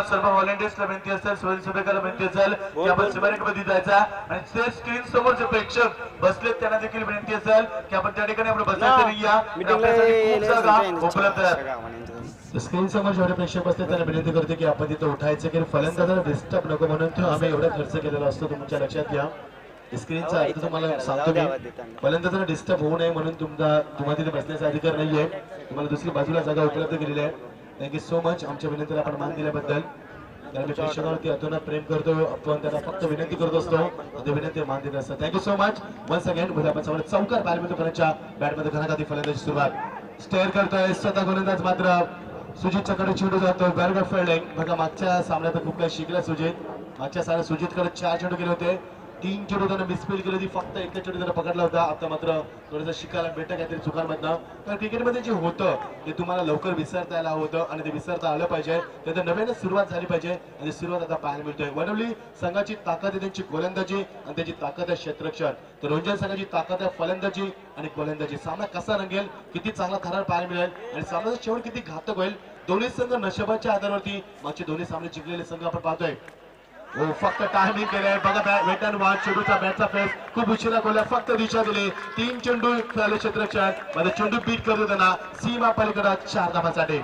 S2: सर्व व्हॉलेंटियर्सला विनंती असेल, स्वयंसेवकाला विनंती असेल की आपण सिमेंटमध्ये जायचा आणि ते स्क्रीन समोर जे प्रेक्षक बसलेत त्यांना देखील विनंती असेल की आपण त्या ठिकाणी आपण बसायचं नाही. आपल्यासाठी खूप जागा उपलब्ध आहेत.
S5: स्क्रीन समोर जेवढे प्रेक्षक बसते त्यांना विनंती करते की आपण तिथे उठायचं की फलंदाजाला डिस्टर्ब नको म्हणून तो आम्ही एवढा खर्च केलेला असतो. तुमच्या लक्षात घ्या. स्क्रीनचा अर्थ तुम्हाला सांगतो मी. फलंदाजाला डिस्टर्ब होऊ नये म्हणून तुम्हाला तिथे बसण्याचा अधिकार नाहीये. तुम्हाला दुसरी बाजूला जागा उपलब्ध केलेली आहे. Thank you so much. आमच्या विनंतीला आपण मान दिल्याबद्दल. तर मी प्रेक्षकांवरती अतोनात प्रेम करतो. आपण त्यांना फक्त विनंती करत असतो आणि विनंती मान देत असतो. Thank you so much. Once again मध्ये आपण समोर चौकार बॅडमिंटनच्या बॅटमध्ये घणाघाती फलंदाजी सुरुवात. स्टेअर करतोय स्वतः गोलंदाज मात्र सुजितच्याकडे चेंडू जातो. बॅरगॉड फिल्डिंग. बघा मागच्या सामन्यात खूप काही शिकला सुजित. मागच्या सामन्यात सुजितकडे 4 चेंडू गेले होते. 3 चेंडू त्यानं मिसफील केली होती. फक्त एकच चेंडू त्यानं पकडला होता. आता मात्र थोडंसं शिकायला भेटतं काहीतरी चुकांमधनं. तर क्रिकेटमध्ये जे होतं ते तुम्हाला लवकर विसरता यायला होतं आणि ते विसरता आलं पाहिजे. त्यात नव्याने सुरुवात झाली पाहिजे आणि सुरुवात आता पाहायला मिळतोय. वडवली संघाची ताकद आहे त्यांची गोलंदाजी आणि त्याची ताकद आहे क्षेत्ररक्षण. तर रोंजन संघाची ताकद आहे फलंदाजी आणि गोलंदाजी. सामना कसा रंगेल, किती चांगला थरार पाहायला मिळेल आणि सामन्याचा शेवट किती घातक होईल. दोन्ही संघ नशिबाच्या आधारावरती मागचे दोन्ही सामने जिंकलेले संघ आपण पाहतोय. हो फक्त टायमिंग केलंय बघा वेट अँड वॉच चेंडूचा बॅटचा फेस खूप उशिरा खोला फक्त दिशा दिली 3 चेंडू खेळले क्षेत्ररक्षक मध्ये चेंडू बीट करतो त्यांना सीमा पलीकडे 4 धावांसाठी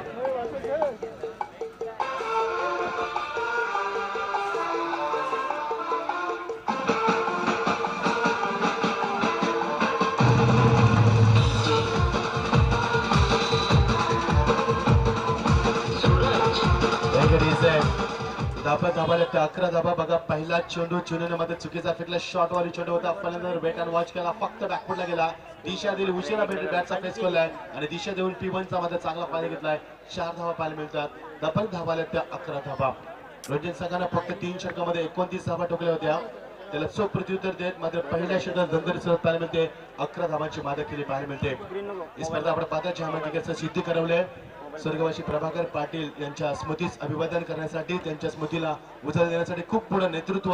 S5: धाबा 11 धाबा बघा पहिला चेंडू चेन्नईमध्ये चुकीचा फेकला शॉट वाली चेंडू होता फलंदाज वेट अँड वॉच केला फक्त बॅकफुटला गेला दिशा दिली उशिरा बॅटचा फेस केलाय आणि दिशा देऊन P1 चा मध्ये चांगला पाणी घेतलाय 4 धावा पाहायला मिळतात डबल धावाले त्या 11 धावा रंजन संघाने फक्त 3 षटकामध्ये 29 धावा ठोकल्या होत्या त्याला चोख प्रत्युत्तर देत मात्र पहिल्या षटकात दणदणीत सुरुवात पाहायला मिळते 11 धावांची मादक केली पाहायला मिळते ही स्पर्धा आपण पाहता चहामंडीकरचं सिद्धी करवले स्वर्गवासी प्रभाकर पाटील यांच्या स्मृतीस अभिवादन करण्यासाठी त्यांच्या स्मृतीला उजाळा देण्यासाठी खूप पुढे नेतृत्व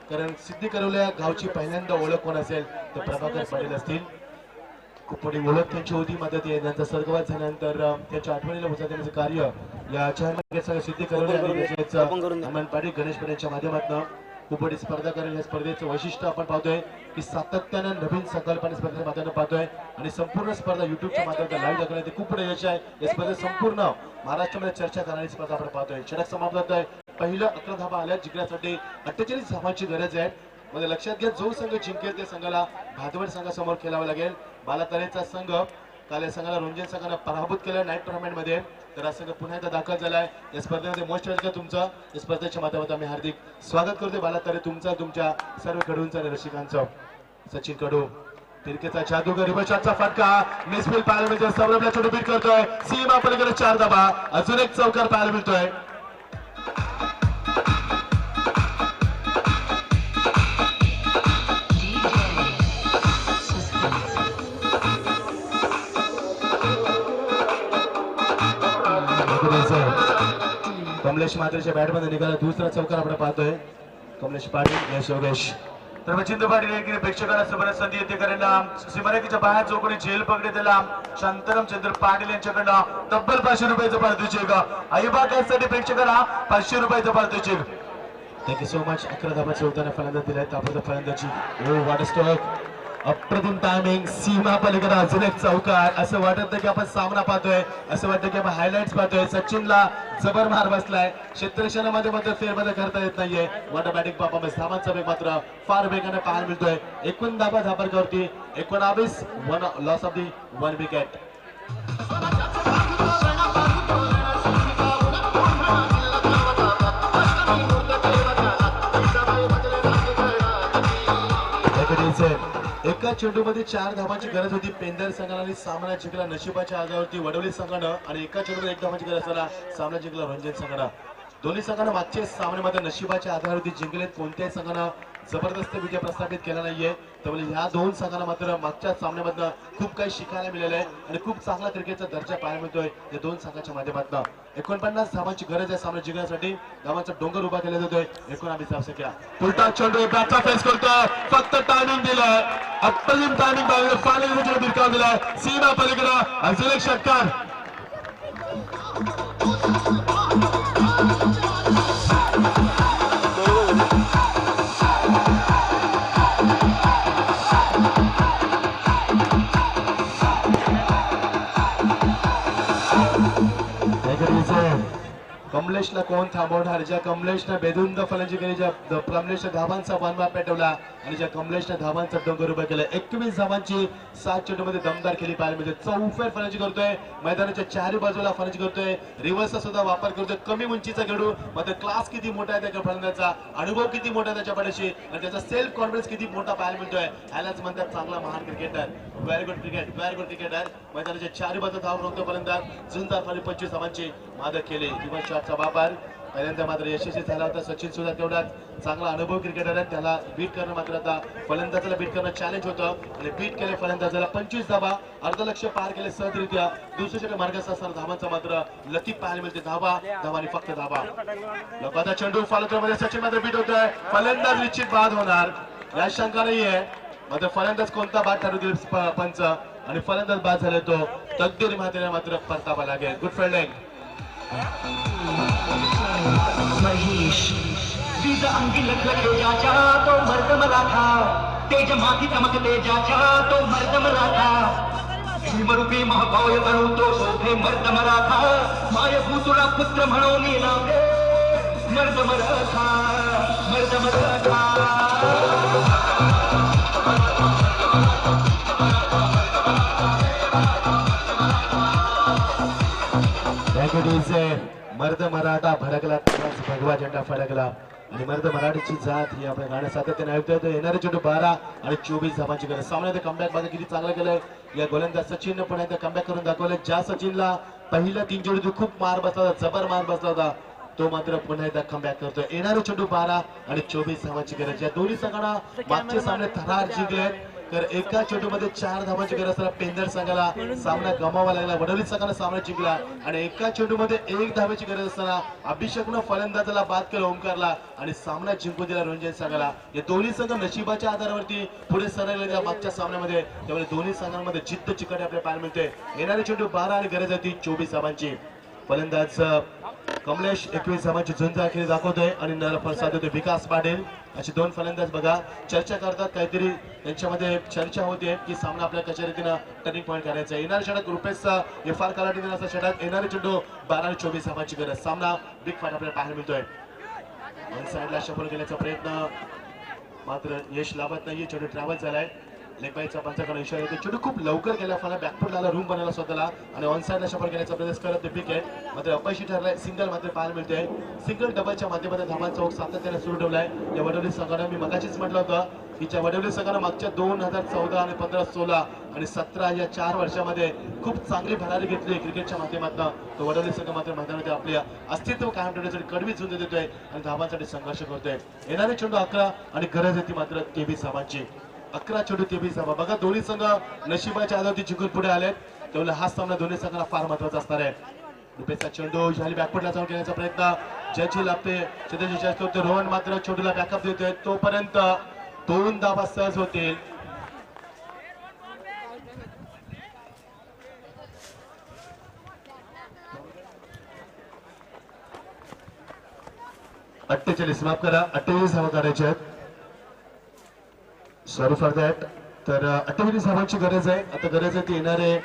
S5: कारण सिद्धी करवल्या गावची पहिल्यांदा ओळख कोण असेल तर प्रभाकर पाटील असतील खूप मोठी ओळख त्यांची होती मदत आहे त्यांचा स्वर्गवास झाल्यानंतर त्याच्या आठवणीला उजाळा देण्याचं कार्य या चहामंडीकर सिद्धी करवले अमन पाटील गणेश पाटील यांच्या माध्यमातून खूप मोठी स्पर्धा करेल या स्पर्धेचं वैशिष्ट्य आपण पाहतोय की सातत्याने नवीन संकल्पना स्पर्धेच्या माध्यमातून पाहतोय आणि संपूर्ण स्पर्धा युट्यूबच्या माध्यमातून लाईव्ह दाखवण्यात खूप पुढे यश आहे या स्पर्धेत संपूर्ण महाराष्ट्रामध्ये चर्चा करणारी स्पर्धा आपण पाहतोय षटक समाप्त होत आहे पहिलं 11 धावा आल्या जिंकण्यासाठी 48 धावांची गरज आहे मध्ये लक्षात घ्या जो संघ जिंकेल त्या संघाला भादवड संघासमोर खेळावा लागेल बालातरेचा संघ काल या संघाला रंजन संघानं पराभूत केलं नाईट टुर्नामेंट मध्ये तर हा संघ पुन्हा एकदा दाखल झालाय या स्पर्धेमध्ये मोस्ट वेलकम तुमचं या स्पर्धेच्या माध्यमातून आम्ही हार्दिक स्वागत करतोय बालातरे तुमचा तुमच्या सर्व खेळाडूंचा आणि रसिकांचं सचिन कडू तिरकेचा जादूगर रिवर्सचा फटका मिसफील्ड पाहायला मिळतोय सौरभला चेंडू बीट करतोय सीमा पलीकडे 4 धावा अजून एक चौकार पाहायला मिळतोय कमलेश मात्रेच्या बॅटमध्ये निघाला दुसरा चौकार आपण पाहतोय कमलेश पाटील यश योगेश
S2: तर मचिंद पाटील यांनी प्रेक्षकांना समोर संधी येते कारण सीमारेखेच्या बाहेर जो कोणी झेल पकडे त्याला शांताराम चंद्र पाटील यांच्याकडनं तब्बल 500 रुपयाचं पारितोषिक अहिबागासाठी प्रेक्षकांना 500 रुपयाचं पारितोषिक
S5: थँक्यू सो मच 11 धावांचे उत्तर फलंदाज दिलाय ताबडतोब फलंदाजी ओ व्हॉट अ स्ट्रोक अप्रतिम टायमिंग सीमा पलीकडे अजून एक चौकार असं वाटत की आपण सामना पाहतोय असं वाटतं की आपण हायलाइट्स पाहतोय सचिनला जबर मार बसलाय क्षेत्ररक्षणामध्ये मात्र फेरबदल करता येत नाहीये ऑटोमॅटिक परफॉर्मन्स धावांचा वेग मात्र फार वेगाने पाहायला मिळतोय 19 धावा धापरवरती 19 one loss of the 1 wicket एका चेंडूमध्ये 4 धावांची गरज होती पेंदर संघाने सामना जिंकला नशिबाच्या आधारावरती वडवली संघानं आणि एका चेंडूमध्ये 1 धावांची गरज असताना सामना जिंकला रंजन संघानं दोन्ही संघांना मागच्या सामन्यामध्ये नशिबाच्या आधारावरती जिंकलेत कोणत्याही संघानं जबरदस्त विजय प्रस्थापित केला नाहीये त्यामुळे ह्या दोन संघांना मात्र मागच्या सामन्यामधनं खूप काही शिकायला मिळालं आहे आणि खूप चांगला क्रिकेटचा दर्जा पाहायला मिळतोय या दोन संघाच्या माध्यमातून 49 धावांची गरज आहे सामना जिंकण्यासाठी धावांचा डोंगर उभा केला जातोय 19 धावसंख्या उलटा चेंडू बॅटचा फेस करतोय फक्त टायमिंग दिलाय अप्रतिम टायमिंग बाहेर फायनल विजय भिरकाव दिलाय सीमा पलीकडे अजून एक षटकार कमलेशला कोण थांबवणार ज्या कमलेशने बेधुंद फलंदाजी केली ज्या कमलेशने धावांचा वनवा पेटवला आणि ज्या कमलेशने धावांचा डोंगर उभा केला 21 धावांची 7 चेंडूमध्ये दमदार केली पाहायला मिळते चौफेर फलंदाजी करतोय मैदानाच्या चारही बाजूला फलंदाजी करतोय रिव्हर्सचा सुद्धा वापर करतोय कमी उंचीचा खेळू मात्र क्लास किती मोठा आहे त्या फलंदाजाचा अनुभव किती मोठा आहे त्याच्या पाठीशी आणि त्याचा सेल्फ कॉन्फिडन्स किती मोठा पाहायला मिळतोय ह्यालाच म्हणतात चांगला महान क्रिकेटर व्हेरी गुड क्रिकेटर मैदानाच्या चारही बाजू धाव रोखतो फलंदाज झुंजार फली 25 धावांची मादक केली किंवा शॉटचा वापर पहिल्यांदा मात्र यशस्वी झाला होता सचिन सुद्धा तेवढाच चांगला अनुभव क्रिकेटर आहे त्याला बीट करणं मात्र आता फलंदाजाला बीट करणं चॅलेंज होतं आणि बीट केले फलंदाजाला 25 धावा अर्धलक्ष पार केले सहजरित्या दुसऱ्या षटक मार्गाचा असताना धावांचा मात्र लतीफ पाहायला मिळते धावा आणि फक्त धावा लोकांचा चेंडू फलंदाजमध्ये सचिन मात्र बीट होतोय फलंदाज निश्चित बाद होणार या शंका नाहीये मात्र फलंदाज कोणता बाद ठरू देईल पंच आणि फलंदाज बाद झाले तो तकदीर मात्र परतावा लागेल गुड फिल्डिंग
S6: Mahesh बीज अंगी लखलखे ज्याच्या तो मर्द मराठा, तेज माती चमकते ज्याच्या तो मर्द मराठा, भीमरूपी महाकाय करू तो शोभे मर्द मराठा, मायभूतुला पुत्र म्हणून नावे मर्द मराठा, मर्द मराठा.
S5: मर्द मराठा भडकला, भगवा झेंडा फडकला आणि मर्द मराठीची जात ही आपल्या गाण्या सातत्याने ऐकतोय. तर येणारे चेंडू 12 आणि 24 धावांची गरज. सामन्यात कमबॅक बघा किती चांगलं केलंय या गोलंदाज सचिनने, पण एकदा कमबॅक करून दाखवलंय. ज्या सचिनला पहिल्या 3 चेंडू खूप मार बसला होता, जबर मार बसला होता, तो मात्र पुन्हा एकदा कमबॅक करतोय. येणारे चेंडू 12 आणि 24 धावांची गरज. या दोन्ही संघांना मागचे सामने थरार जिंकले, तर एका चेंडूमध्ये 4 धावांची गरज असताना पेंदर संघाला सामना गमावा लागला. वडवली संघाने सामना जिंकला आणि एका चेंडूमध्ये 1 धावेची गरज असताना अभिषेकनं फलंदाजाला बाद केलं ओमकारला आणि सामना जिंकून दिला रंजन संघाला. या दोन्ही संघ नशिबाच्या आधारावरती पुढे सरकले मागच्या सामन्यामध्ये, त्यामुळे दोन्ही संघांमध्ये जिद्द चिकाटी आपल्याला पाहायला मिळते. येणारे चेंडू 12 आणि गरज होती 24 धावांची. फलंदाज कमलेश 21 धावांची झुंज आखिरी दाखवतोय आणि फलसाद देतोय विकास पाटील. असे 2 फलंदाज बघा चर्चा करतात, काहीतरी त्यांच्यामध्ये चर्चा होते की सामना आपल्या कशा रीतीनं टर्निंग पॉईंट करायचा. येणाऱ्या षटक रुपेशचा FR कलाटीने असा षटक. येणारे चेंडू 12 आणि 24 धावांची गरज. सामना बिग फाईट आपल्याला पाहायला मिळतोय. वन साईडला शफल केल्याचा प्रयत्न मात्र यश लाभत नाहीये. चेंडू ट्रॅव्हल झालाय. लेगबाईचा पंचाकडे इशारा येतो. चेंडू खूप लवकर गेला, फला बॅकफुट झाला, रूम बनवला स्वतःला आणि ऑन साईडला शफल करण्याचा प्रयत्न करत ते विकेट मात्र अपयशी ठरलाय. सिंगल मात्र पाहायला मिळते. सिंगल डबलच्या माध्यमातून धावांचा ओघ सातत्याने सुरू ठेवलाय या वडवली संघाने. मी मगाशीच म्हटलं होतं की ज्या वडवली संघाने मागच्या 2014 आणि 15, 16 आणि 17 या 4 वर्षामध्ये खूप चांगली भरारी घेतली क्रिकेटच्या माध्यमातून, तो वडवली संघ मात्र मैदानामध्ये आपल्या अस्तित्व कायम ठेवण्यासाठी कडवी झुंज देतोय आणि धावांसाठी संघर्ष करतोय. येणारे चेंडू 11 आणि गरज येते मात्र 23 धावांची. 11 चेंडू 23 धावा. बघा दोन्ही संघ नशिबाच्या आधारावरती जिंकून पुढे आलेत, त्यामुळे हा सामना दोन्ही संघांना फार महत्वाचा असणार आहे. रुपेशचा चेंडू झाली बॅकफुटला जाऊन घेण्याचा प्रयत्न ज्याची लागते चेंडूची जास्त होते. रोहन मात्र चेंडूला बॅकअप देतोय, तोपर्यंत 2 धावा सहज होतील. माफ करा 28 धावा करायच्या आहेत. Sorry for that. तर 28 धावांची गरज आहे. आता गरज आहे ती येणारे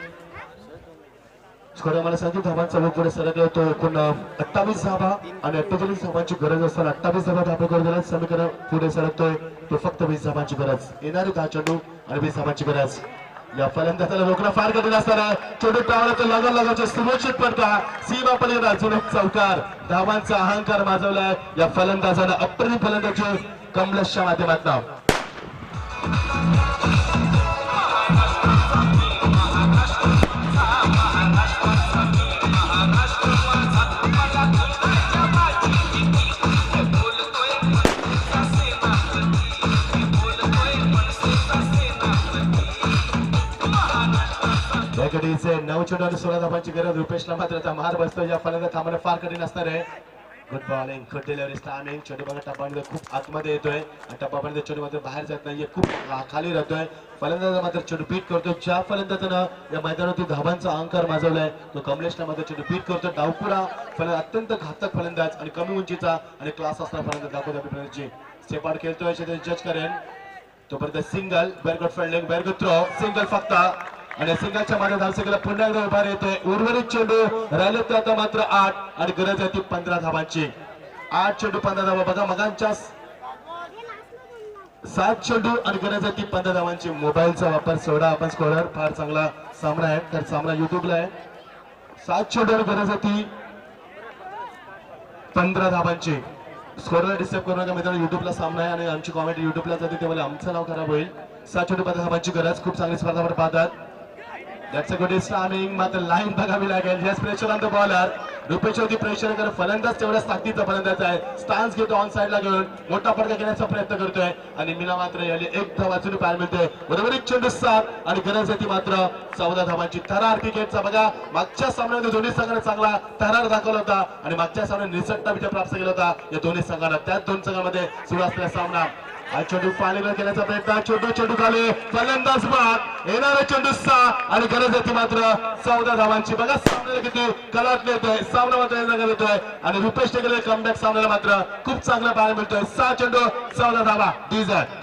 S5: स्कोर मला सांगितलं धावांचा वेग पुढे सरकला तो एकूण 28 धावा आणि 48 धावांची गरज असताना 28 धावा धाबे करून दिला. समीकरण पुढे सरकतोय तो फक्त 20 धावांची गरज. येणारे 10 चेंडू आणि 20 धावांची गरज. या रोखणं फार कठीण असताना चेंडू टाळाचा लगाचे सुरक्षित पडता सीमा पलीकडे अजून एक चौकार. धावांचा अहंकार माजवलाय या फलंदाजानं. अप्रतिम फलंदाजी कमलेशच्या माध्यमातून. कडीचे 9 चेंडू आणि 16 धावांची गरज. रुपेशला मात्र आता मार बसतो. या फलंदाज थांबणं फार कठीण असणार आहे. Good bowling, good delivery, timing. चेंडू बघा टप्पामध्ये खूप आतमध्ये येतोय आणि टप्पामध्ये चेंडू मात्र बाहेर जात नाहीये, खूप खाली राहतोय. फलंदाज मात्र चेंडू बीट करतोय. ज्या फलंदाजानं या मैदानावरती धावांचा अहंकार माजवलाय तो कमलेशला मात्र चेंडू बीट करतोय. डावपुरा फलंदाज, अत्यंत घातक फलंदाज आणि कमी उंचीचा आणि क्लास असणारा फलंदाज दाखवतो आपल्या फलंदाजी. सेपाड खेळतोय जज करेन तोपर्यंत सिंगल बेरगट फिल्डिंग, बेरगट थ्रो, सिंगल फक्त आणि सिंगलच्या मागे धावसंख्येला पुन्हा एकदा उभा येतोय. उर्वरित चेंडू राहिले तर आता मात्र 8 आणि गरज आहे ती 15 धावांची. 8 चेंडू 15 धावा. बघा मगांच्या 7 चेंडू आणि गरज आहे ती 15 धावांची. मोबाईलचा वापर सोडा आपण. स्कोरर फार चांगला सामना आहे, तर सामना युट्यूबला आहे. 7 चेंडू आणि गरज आहे ती 15 धावांची. स्कोरला डिस्टर्ब करू नका मित्रांनो, युट्यूबला सामना आहे आणि आमची कॉमेंट्री युट्यूबला जाते त्यामुळे आमचं नाव खराब होईल. 7 चेंडू 15 धावांची गरज. खूप चांगली स्पर्धा आपण पाहतात. That's a good timing. मात्र लाईन बघावी लागेल. Yes pressure on the bowler. रुपेशवरती प्रेशर करत फलंदाज तेवढ्याच ताकदीचा फलंदाज आहे. स्टान्स घेतो ऑन साईडला घेऊन मोठा फटका घेण्याचा प्रयत्न करतोय आणि मीना मात्र याने 1 धाव वाचून पाहायला मिळतोय. उर्वरित चेंडू 7 आणि गरज आहे ती मात्र 14 धावांची. थरार क्रिकेटचा बघा मागच्या सामन्यामध्ये दोन्ही संघाने चांगला थरार दाखवला होता आणि मागच्या सामन्यात निसटता विजय प्राप्त केला होता या दोन्ही संघांना. त्याच 2 संघांमध्ये सुरू असलेला सामना हा चेंडू पालीला केल्याचा प्रयत्न, चेंडू खाली, फलंदाज बाद, येणारा चेंडू 6 आणि गरज होती मात्र 14 धावांची. बघा सामन्याला किती कलाट येतोय, सामना मात्र येतोय आणि रुपेश टेकले कमबॅक सामन्याला मात्र खूप चांगला पाहायला मिळतोय. 6 चेंडू 14 धावा. डिझायर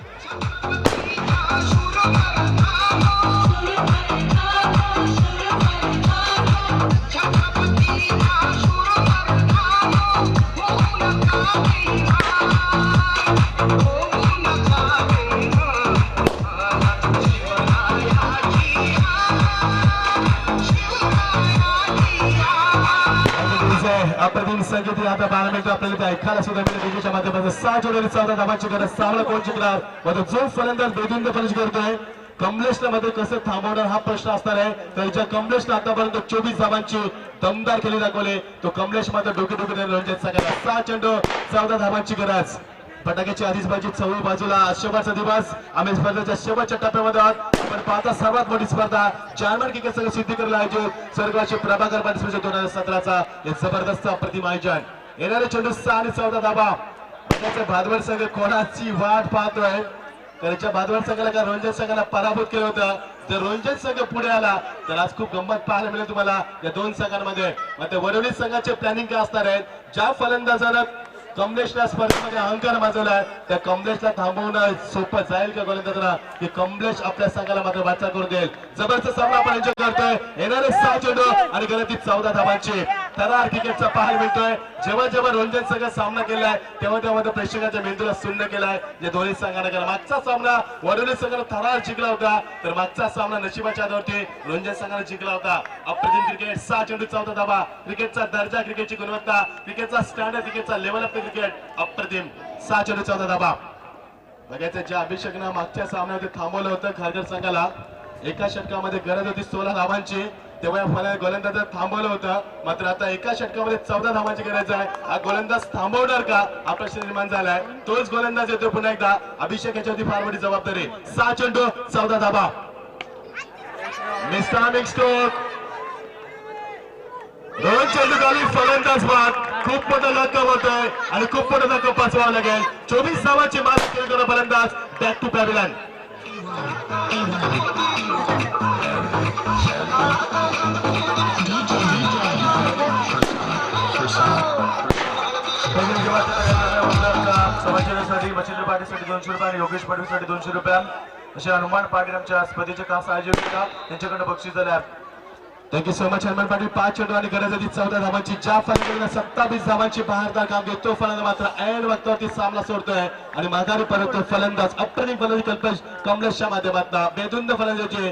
S5: अप्रतिम संगीत आता पाहायला मिळतो आपल्याला, ते ऐकायला सुद्धा मिळतं माध्यमातून. 6 चेंडू 14 धावांची गरज. सामना कोण जिंकणार, मध्ये जो फलंदाज बेधुंद फलंदाजी करतोय कमलेशला मध्ये कसं थांबवणार हा प्रश्न असणार आहे. तर ज्या कमलेशला आतापर्यंत 24 धावांची दमदार खेळी दाखवले तो कमलेश मात्र डोके रणजित सगळ्या. 6 चेंडू 14 धावांची गरज. फटाक्याची आतिषबाजी चौही बाजूला. शेवटचा दिवस आम्ही स्पर्धेच्या शेवटच्या टप्प्यामध्ये आहोत. आपण पाहता सर्वात मोठी स्पर्धा चारमार क्रिकेट संघ सिद्धी करायला आयोजित स्वर्गवासी प्रभाकर पाटील 2017चा हे जबरदस्त अप्रतिम आयोजन. येणारे चेंडू 6 आणि 14 धावा. भादवड संघ कोणाची वाट पाहतोय. त्याच्या भादवड संघाला का रंजन संघाला पराभूत केलं होतं. जर रंजन संघ पुढे आला तर आज खूप गंमत पाहायला मिळेल तुम्हाला या दोन संघांमध्ये. मात्र वडवली संघाचे प्लॅनिंग काय असणार आहे. ज्या फलंदाजानं कमलेशला स्पर्धेमध्ये अहंकार माजवलाय त्या कमलेशला थांबवणं सोपं जाईल का गोलंदाजाला, की कमलेश आपल्या संघाला मात्र वाचा करून देईल. जबरदस्त सामना आपण एन्जॉय करतोय. येणारे 6 चेंडू आणि गलती 14 धावांची. थरार क्रिकेटचा पाहायला मिळतोय. जेव्हा जेव्हा रंजन संघ सामना केलाय तेव्हा प्रेक्षकांच्या मेंदूला शून्य केलाय जे दोन्ही संघाने केला. मागचा सामना वडवली संघाला थरार जिंकला होता, तर मागचा सामना नशिबाच्या आधारावरती रंजन संघाने जिंकला होता. अप्रतिम क्रिकेट. 6 चेंडू 14 धावा. क्रिकेटचा दर्जा, क्रिकेटची गुणवत्ता, क्रिकेटचा स्टँडर्ड, क्रिकेटचा लेवल ऑफ क्रिकेट अप्रतिम. 6 चेंडू 14 धावा. बघायचं ज्या अभिषेकनं मागच्या सामन्यामध्ये थांबवलं होतं खारघर संघाला, एका षटकामध्ये गरज होती 16 धावांची, तेव्हा या गोलंदाज थांबवलं होतं. मात्र आता एका षटकामध्ये 14 धावांची गरज आहे. हा गोलंदाज थांबवणार का हा प्रश्न निर्माण झालाय. तोच गोलंदाज येतो पुन्हा एकदा. अभिषेक याच्यावरती फार मोठी जबाबदारी. 6 चेंडू 14 धावा. Mister stroke. 2 चेंडू खाली, फलंदाज बाद. खूप मोठा धक्का होतोय आणि खूप मोठा धक्का पाचवावा लागेल. 24 धावांची मार्क केली फलंदाज. Back to pavilion. समाचारासाठी मच्छिंद्र पाटीलसाठी 200 रुपये आणि योगेश पाटीलसाठी 200 रुपये असे हनुमान पाटील आमच्या स्पर्धेचे खास आयोजक होता त्यांच्याकडे बक्षीस झाले. Thank you so much Hanuman Patil. 5 चेंडू आणि गरज होती 14 धावांची. ज्या फलंदाजाने 27 धावांची बहारदार काम केलं तो फलंदाज मात्र ऐन वक्तावरती सामना सोडतोय आणि माघारी परत फलंदाज अप्रतिम फलंदाजी कमलेशच्या माध्यमातून बेधुंद फलंदाजी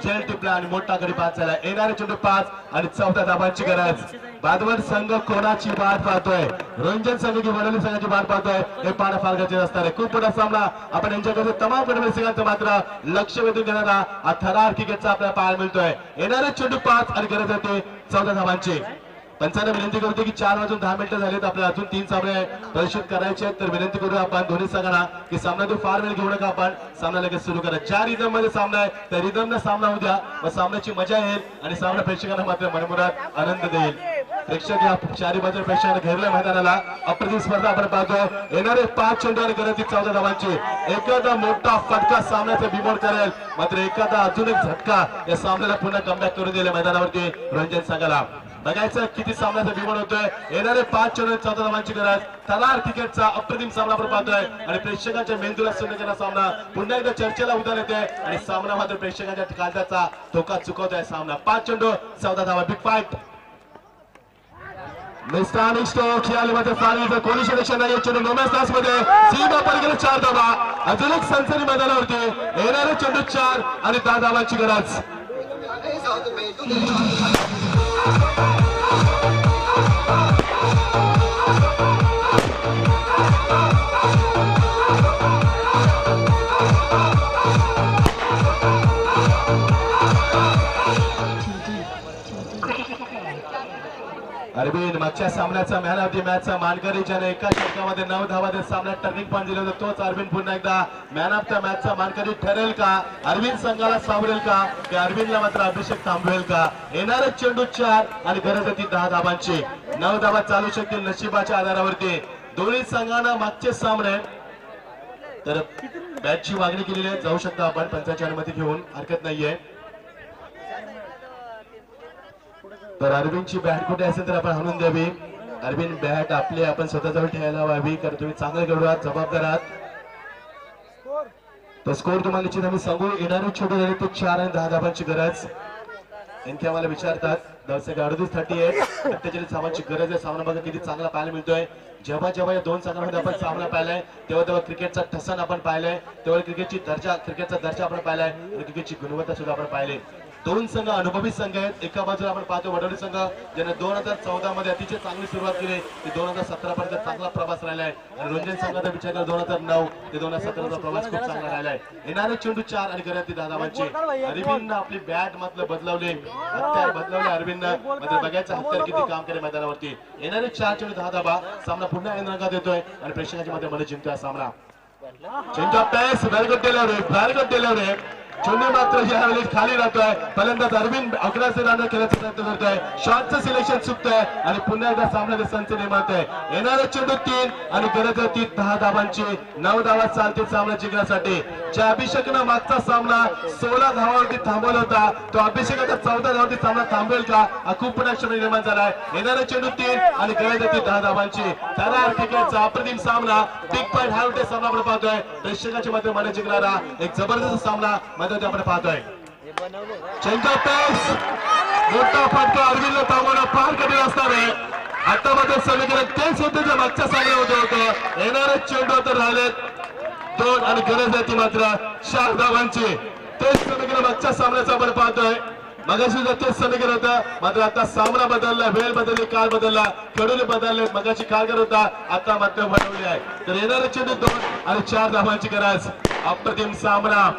S5: जेल टिपला आणि मोठा गडी बाद झाला. येणारे चेंडू 5 आणि 14 धावांची गरज. भादवड संघ कोणाची वाट पाहतोय, रंजन संघ की वडवली संघाची वाट पाहतोय हे पाहणं फार गरजेचं असणार आहे. खूप मोठा सामना आपण एन्जॉय करतो. तमाम वडवली संघाचं मात्र लक्ष वेधून घेणारा हा थरार क्रिकेटचा आपल्याला पाहायला मिळतोय. येणारे चेंडू 5 आणि गरज होते 14 धावांची. पंचांना विनंती करतो की 4 वाजून 10 मिनिटं झालीत. आपल्याला अजून 3 सामने परिषद करायचे आहेत. तर विनंती करूया आपण दोन्ही संघांना की सामना तो फार वेळ घेऊ नका. आपण सामना लगेच सुरू करा. ज्या रिदम मध्ये सामना आहे त्या रिदमनं सामना होऊ द्या. मग सामन्याची मजा येईल आणि सामना प्रेक्षकांना मात्र मनमुराद आनंद देईल. प्रेक्षक या चारी बाजू प्रेक्षकांना घेरल्या मैदानाला. अप्रतिम स्पर्धा आपण पाहतो. येणारे 5 चेंडू आणि गरज 14 धावांची. एखादा मोठा फटका सामन्याचा बिमोड करेल, मात्र एखादा अजून एक झटका या सामन्याला पुन्हा कमबॅक करून दिले मैदानावरती रंजन संघाला. बघायचं किती सामन्याचा बिमोड होतोय. येणारे 5 चेंडू 14 धावांची गरज. थरार क्रिकेटचा अप्रतिम सामना आपण पाहतोय आणि प्रेक्षकांच्या मेंदूला सोडण्याचा सामना पुन्हा एकदा चर्चेला उदाहरण येते आणि सामना मात्र प्रेक्षकांच्या काळजाचा धोका चुकवतोय सामना. 5 चेंडू 14 धावा. Big fight. मिस्टर स्टोक खेळाडूमध्ये फायनलचं कोणी सिलेक्शन नाही. चेंडू 9 तासमध्ये सीमा पलीकडे 4 धावा. अजून एक सनसनी मैदानावरती. येणारे चेंडू 4 आणि 10 धावांची गरज. अरविंद मागच्या सामन्याचा मॅन ऑफ द मॅचचा मानकरी, ज्याने एका षटकामध्ये 9 धावांचे सामन्यात टर्निंग पॉईंट दिले होते, तोच अरविंद पुन्हा एकदा मॅन ऑफ द मॅचचा मानकरी ठरेल का? अरविंद संघाला सावरेल का? की अरविंदला मात्र अभिषेक थांबवेल का? येणारे चेंडू 4 आणि गरज होती 10 धावांची. 9 धावा चालू शकतील नशिबाच्या आधारावरती. दोन्ही संघांना मागचे सामने तर बॅटची मागणी केलेली आहे, जाऊ शकता आपण पंचांची अनुमती घेऊन, हरकत नाहीये. तर अरविंदची बॅट कुठे असेल तर आपण हाणून द्यावी. अरविंद बॅट आपली आपण स्वतःजवळ ठेवायला हवी, कारण तुम्ही चांगले खेळू आहात, जबाबदार आहात. तर स्कोर तुम्हाला निश्चित आम्ही सांगू. येणारे छोटे झाले ते 4 आणि 10 धावांची गरज. आणखी आम्हाला विचारतात 38 धावांची गरज आहे. सामना बघा किती चांगला पाहायला मिळतोय. जेव्हा जेव्हा या दोन संघांमध्ये आपण सामना पाहिलाय तेव्हा क्रिकेटचा ठसन आपण पाहिलाय, तेव्हा क्रिकेटचा दर्जा आपण पाहिलाय आणि क्रिकेटची गुणवत्ता सुद्धा आपण पाहिली. दोन संघ अनुभवी संघ आहेत. एका बाजूला आपण पाहतो वडवली संघ, ज्याने 2014 मध्ये अतिशय चांगली सुरुवात केली, ते 2017 पर्यंत चांगला प्रवास राहिलाय. आणि रंजन संघाचा विचार केला 2009 ते 2017चा प्रवास खूप चांगला राहिलाय. येणारे चेंडू 4 आणि गरज 10 धावांची. अरविंदनं आपली बॅट मात्र बदलवली, अरविंदनं मात्र बघायचं हत्यार किती काम केले मैदानावरती. येणारे 4 चेंडू 10 धावा. सामना पुन्हा ऐन रंगात येतोय आणि प्रेक्षकांच्या मध्ये मध्ये जिंकतोय सामना. चेंज ऑफ पॅस, बॅलगट दिल्यावर चेंडू मात्र यावेळी खाली राहतोय. फलंदाज अरविंद 11 रन खेळण्याचा प्रयत्न करतोय. शॉटचं सिलेक्शन चुकतंय आणि पुन्हा एकदा सामन्याचा संच निर्माण आहे. येणारे चेंडू 3 आणि गरज 10 धावांची. 9 धावा चालतील सामना जिंकण्यासाठी. ज्या अभिषेकनं मागचा सामना 16 धावावरती थांबवला होता, तो अभिषेकाचा 14 धावावरती सामना थांबवेल का, हा खूप पुन्हा क्षण निर्माण झालाय. येणारे चेंडू 3 आणि गरज 10 धावांची. त्याला क्रिकेटचा अप्रतिम सामना, बिग पॉइंट हाय उठे सामना आपण पाहतोय. प्रेक्षकाच्या मध्ये मध्ये जिंकणारा एक जबरदस्त सामना मध्ये आपण पाहतोय. चेंज ऑफ पॅस, मोठा फटका अरविंदला थांबवणं फार कठीण असणार आहे. आता मात्र समीकरण तेच होते जे मागच्या सामन्यामध्ये होतं. येणारे चेंडू तर राहिलेत 2 आणि गरज आहे ती मात्र 4 धावांची. तेच समीकरण मागच्या सामन्याचं आपण पाहतोय. मगाशी तेच समीकरण होतं, मात्र आता सामना बदलला, वेळ बदलली, काळ बदलला, खेळून बदलले. मगाशी काळ करत होता, आता मात्र बनवली आहे. तर येणारे चेंडू 2 आणि 4 धावांची गरज. अप्रतिम सामना.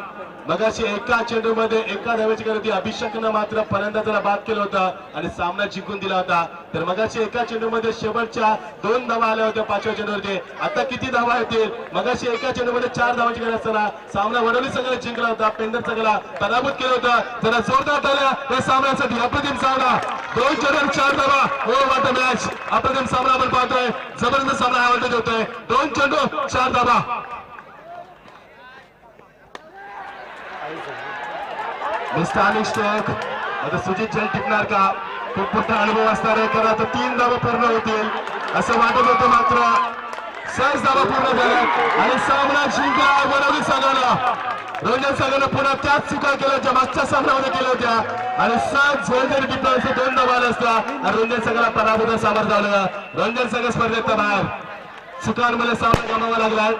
S5: मगाशी एका चेंडू मध्ये एका धावेची गरज. अभिषेकनं मात्र फलंदाजाला बाद केलं होतं आणि सामना जिंकून दिला होता. तर मगाशी एका चेंडू मध्ये शेवटच्या 2 धावा आल्या होत्या 5व्या चेंडूवरती. आता किती धावा येतील? मगाशी एका चेंडू मध्ये 4 धावांची गरज असताना सामना वडवली संघाने जिंकला होता, पेंडर संघाला पराभूत केलं होतं. जरा जोरदार टाळ्या या सामन्यासाठी. अप्रतिम सामना, 2 चेंडू 4 धावा. हो वाट मॅच. अप्रतिम सामना आपण पाहतोय. जबरदस्त सामना आवडत होतोय. 2 चेंडू 4 धावा. मिस्टर अनिश टेक आता सुजित जैन टिकणार का? खूप मोठा अनुभव असणार आहे, कारण आता 3 धावा पूर्ण होतील असं वाटत होतं, मात्र 6 धावा पूर्ण झाल्या आणि सामना जिंकला वडवली संघाला. रंजन संघानं पुन्हा त्याच चुका केल्या ज्या मागच्या सामन्यामध्ये केल्या होत्या आणि 7 झोल जरी टिपला 2 धावा आल्या असता आणि रंजन संघाला पराभूत सामोरं झालं. रंजन संघ स्पर्धेत बाहेर. चुकांमध्ये सामना गमावा लागला.